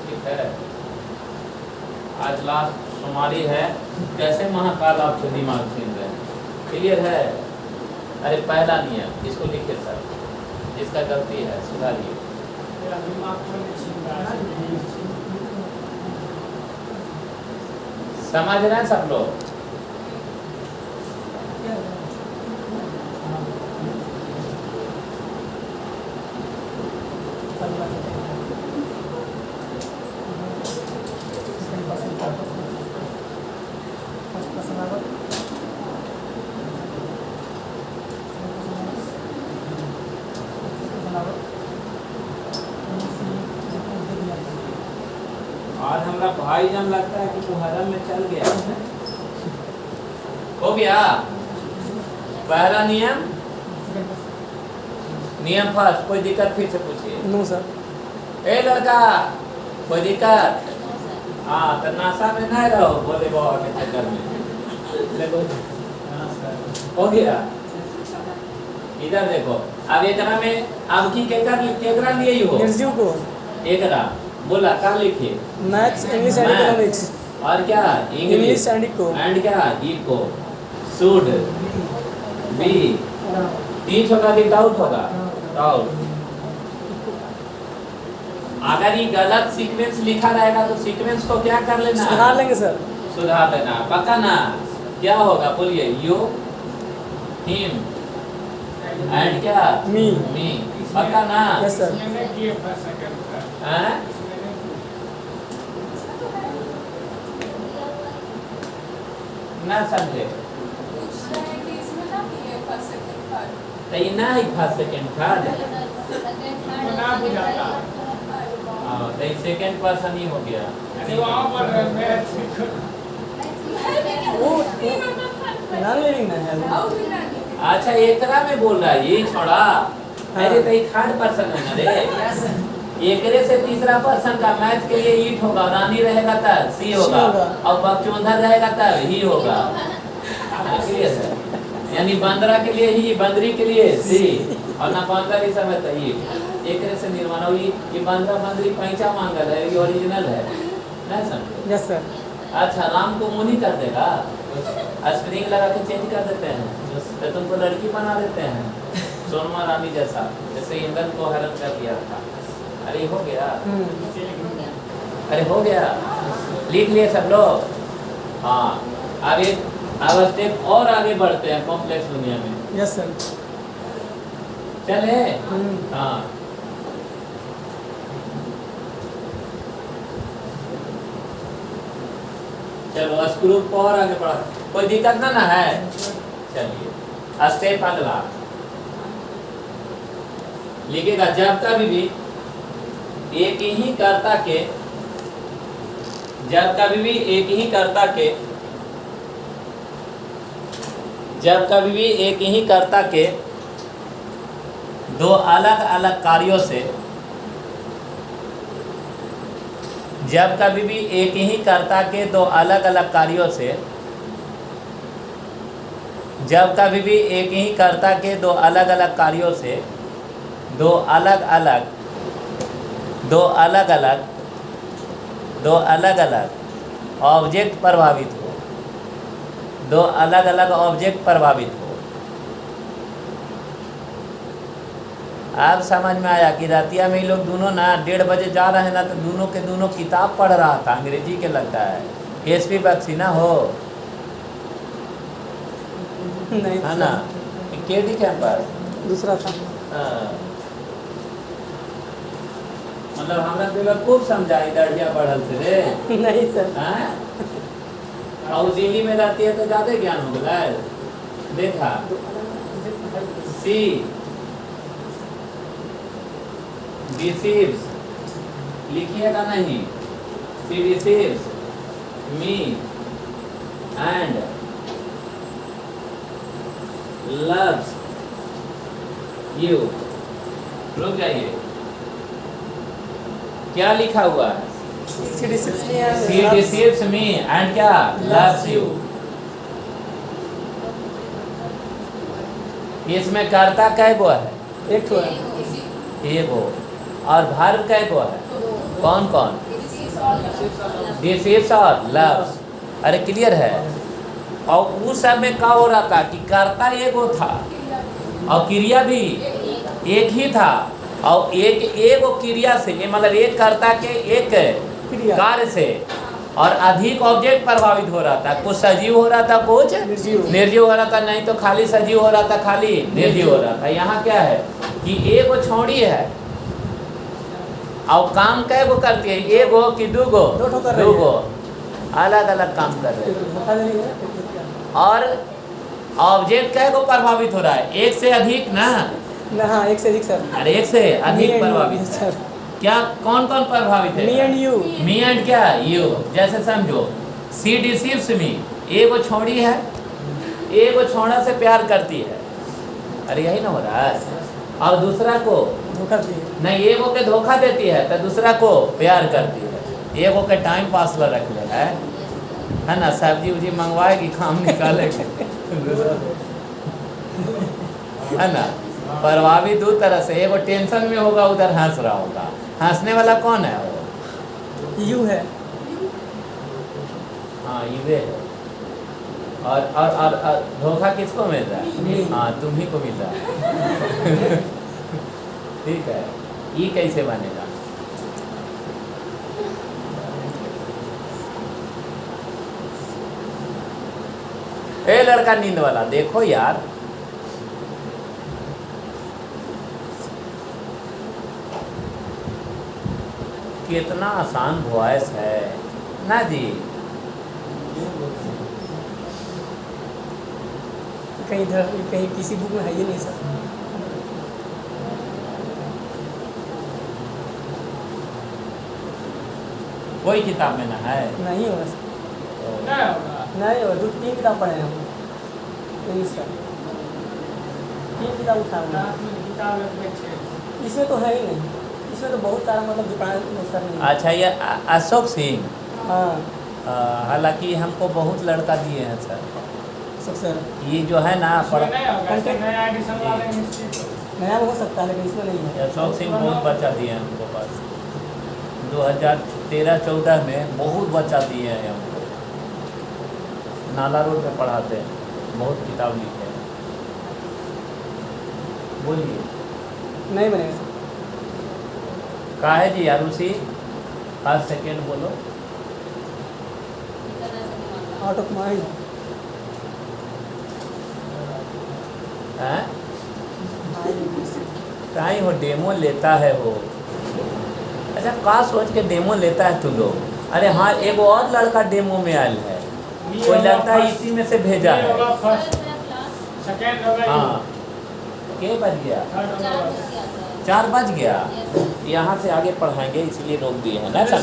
ठीक है। आज लास्ट सुमारी है। कैसे महाकाल आपसे दिमाग छीन रहे हैं? क्लियर है? अरे पहला नियम इसको लिखे सर, इसका गलती है, सुधारिए। मेरा दिमाग तो नहीं छीन रहा है। समझ रहे हैं सब लोग? आज हमारा भाई जन लगता है कि मुहर्रम में चल गया। हो गया पहला नियम। नियम फर्स्ट, कोई दिक्कत फिर से पूछिए। No sir. ए लड़का कोई दिक्कत? हाँ तो नासा में नहीं रहो बोले बाबा के चक्कर में। देखो हो गया। इधर देखो अब एकरा में अब की केकरा लिए ही हो निर्जीव को एकरा बोला कर लिखिए। Maths English and Maths, economics और क्या इंग्लिश एंड इको एंड क्या इको शुड बी। टीच होगा कि डाउट होगा? डाउट। अगर ये गलत सीक्वेंस लिखा रहेगा तो सीक्वेंस को क्या कर लेना? सुधार लेंगे सर। सुधार लेना पक्का ना? क्या होगा बोलिए? यू हिम एंड क्या मी मी पक्का ना? Yes sir. इसमें नहीं किए फंस सके सर। हैं? इसमें नहीं ना समझे पूछ रहे हैं कि इसमें ना किए फर्स्ट सेकंड थर्ड। तो ये ना ही फर्स्ट सेकंड थर्ड तो ना बुझाता। तो ये सेकंड पर्सन ही हो गया। अरे वहाँ पर मैथ वो नॉन लिविंग ना है वो। और भी ना लिखे। अच्छा एकरा में बोल रहा है ये छोड़ा। अरे तो ये थर्ड पर्सन है ना रे। एकरे से तीसरा पर्सन का मैथ के लिए ईट होगा, रानी रहेगा तब सी होगा होगा। और बकचोंधर रहेगा तब ही होगा। क्लियर है? यानी बंदरा के लिए ही, बंदरी के लिए सी और ना बंदर ही सब है तो ई। एकरे से निर्माण हुई। ये बंदरा बंदरी पैंचा मांगल है, ये ओरिजिनल है ना समझे? Yes sir. अच्छा राम को मुनि कर देगा, स्प्रिंग लगा के चेंज कर देते हैं तो तुमको लड़की बना देते हैं सोनमा रानी जैसा, जैसे इंद्र को हरण कर दिया था। अरे हो गया? अरे हो गया? लिख लिए सब लोग? हाँ आगे अब स्टेप और आगे बढ़ते हैं कॉम्प्लेक्स दुनिया में। Yes sir. चले हाँ चलो स्क्रू को और आगे बढ़ा। कोई दिक्कत ना है? चलिए स्टेप अगला लिखेगा। जब कभी भी एक ही कर्ता के, जब कभी भी एक ही कर्ता के, जब कभी भी एक ही कर्ता के दो अलग अलग कार्यों से, जब कभी भी एक ही कर्ता के दो अलग अलग कार्यों से, जब कभी भी एक ही कर्ता के दो अलग अलग कार्यों से दो अलग अलग ऑब्जेक्ट प्रभावित हो, दो अलग अलग ऑब्जेक्ट प्रभावित हो। अब समझ में आया कि रातिया में ये लोग दोनों ना 1:30 बजे जा रहे हैं ना तो दोनों के दोनों किताब पढ़ रहा था, अंग्रेजी के लगता है। एसपी बख्शी ना हो नहीं है ना? केडी कैंपस दूसरा था। हाँ। मतलब हमरा दिल खूब समझाई दढ़िया बढ़ल थे रे। नहीं सर। हैं? और वो दिल्ली में रहती है तो ज्यादा ज्ञान हो गया। देखा सी deceives लिखिएगा नहीं, she receives me and loves you। रुक जाइए, क्या लिखा हुआ है? She receives me and She loves- receives me and क्या? Loves you। इसमें कर्ता कै गो है? एक ठो है। एगो। और verb कै गो है? कौन कौन? Receives और loves। अरे क्लियर है? और उस सब में क्या हो रहा था कि कर्ता एगो था और क्रिया भी एक ही था, और एक क्रिया से, ये मतलब एक कर्ता के एक क्रिया। कार्य से और अधिक ऑब्जेक्ट प्रभावित हो रहा था। कुछ सजीव हो रहा था, कुछ निर्जीव हो रहा था, नहीं तो खाली सजीव हो रहा था, खाली निर्जीव हो रहा था। यहाँ क्या है कि एगो छोड़ी है और काम कै गो करती है? एगो कि दो गो? दो ठो कर रही है। दो गो अलग अलग काम कर रहे हैं। धोखा देने का। और ऑब्जेक्ट कै गो प्रभावित हो रहा है? एक से अधिक ना? ना हाँ, एक से अधिक सर। अरे एक से अधिक Me and you, प्रभावित है। सर। क्या कौन कौन प्रभावित है? Me and you। Me and क्या? यू। जैसे समझो, सी डिसीव्स मी, एगो छोड़ी है, एगो छोड़ा से प्यार करती है। अरे यही ना हो रहा है। और दूसरा को धोखा दिए। नहीं, एगो के धोखा देती है तो दूसरा को प्यार करती है। एगो के टाइम पास ला रख ले है ना, सब्जी उब्जी मंगवाएगी, काम निकालेगी है ना। प्रभावित दो तरह से, एगो टेंशन में होगा, उधर हंस रहा होगा। हंसने वाला कौन है वो? यू है। हाँ, ये है। और धोखा किसको मिल रहा है? हाँ, तुम्ही को मिल रहा है ठीक है। ये कैसे बनेगा? ए लड़का नींद वाला, देखो यार, कितना आसान वॉइस है ना जी। कहीं इधर कहीं किसी बुक में है ही नहीं सर। कोई किताब में ना है? नहीं होगा सर। नहीं होगा। नहीं होगा, 2-3 किताब पढ़े हैं हम इंग्लिश का। 3 किताब उठा हुआ है। रात में किताब एक में छः। इसमें तो है ही नहीं। इसमें तो बहुत सारा मतलब दुकान में सर नहीं है। अच्छा, ये अशोक सिंह, हाँ हालांकि हमको बहुत लड़का दिए हैं सर। सब सर ये जो है ना इसमें नहीं होगा, इसमें नया एडिशन वाले निश्चित हो। नया हो सकता है, लेकिन इसमें नहीं है। अशोक सिंह बहुत बच्चा दिए हैं हमको पास। 2013-14 में बहुत बच्चा दिए हैं हमको। नाला रोड में पढ़ाते हैं, बहुत किताब लिखे हैं। बोलिए नहीं बनेगा सर। का है जी आरुषि? 5 सेकेंड बोलो। Out of mind. हैं? कहीं हो डेमो लेता है वो। अच्छा, का सोच के डेमो लेता है तू लोग? अरे हाँ, एगो और लड़का डेमो में आयल है, कोई लगता है इसी में से भेजा ये है। होगा फर्स्ट, सेकंड होगा हाँ, के बज गया? थर्ड होगा 4 बज गया। यहाँ से आगे पढ़ाएंगे, इसलिए रोक दिए हैं ना सर।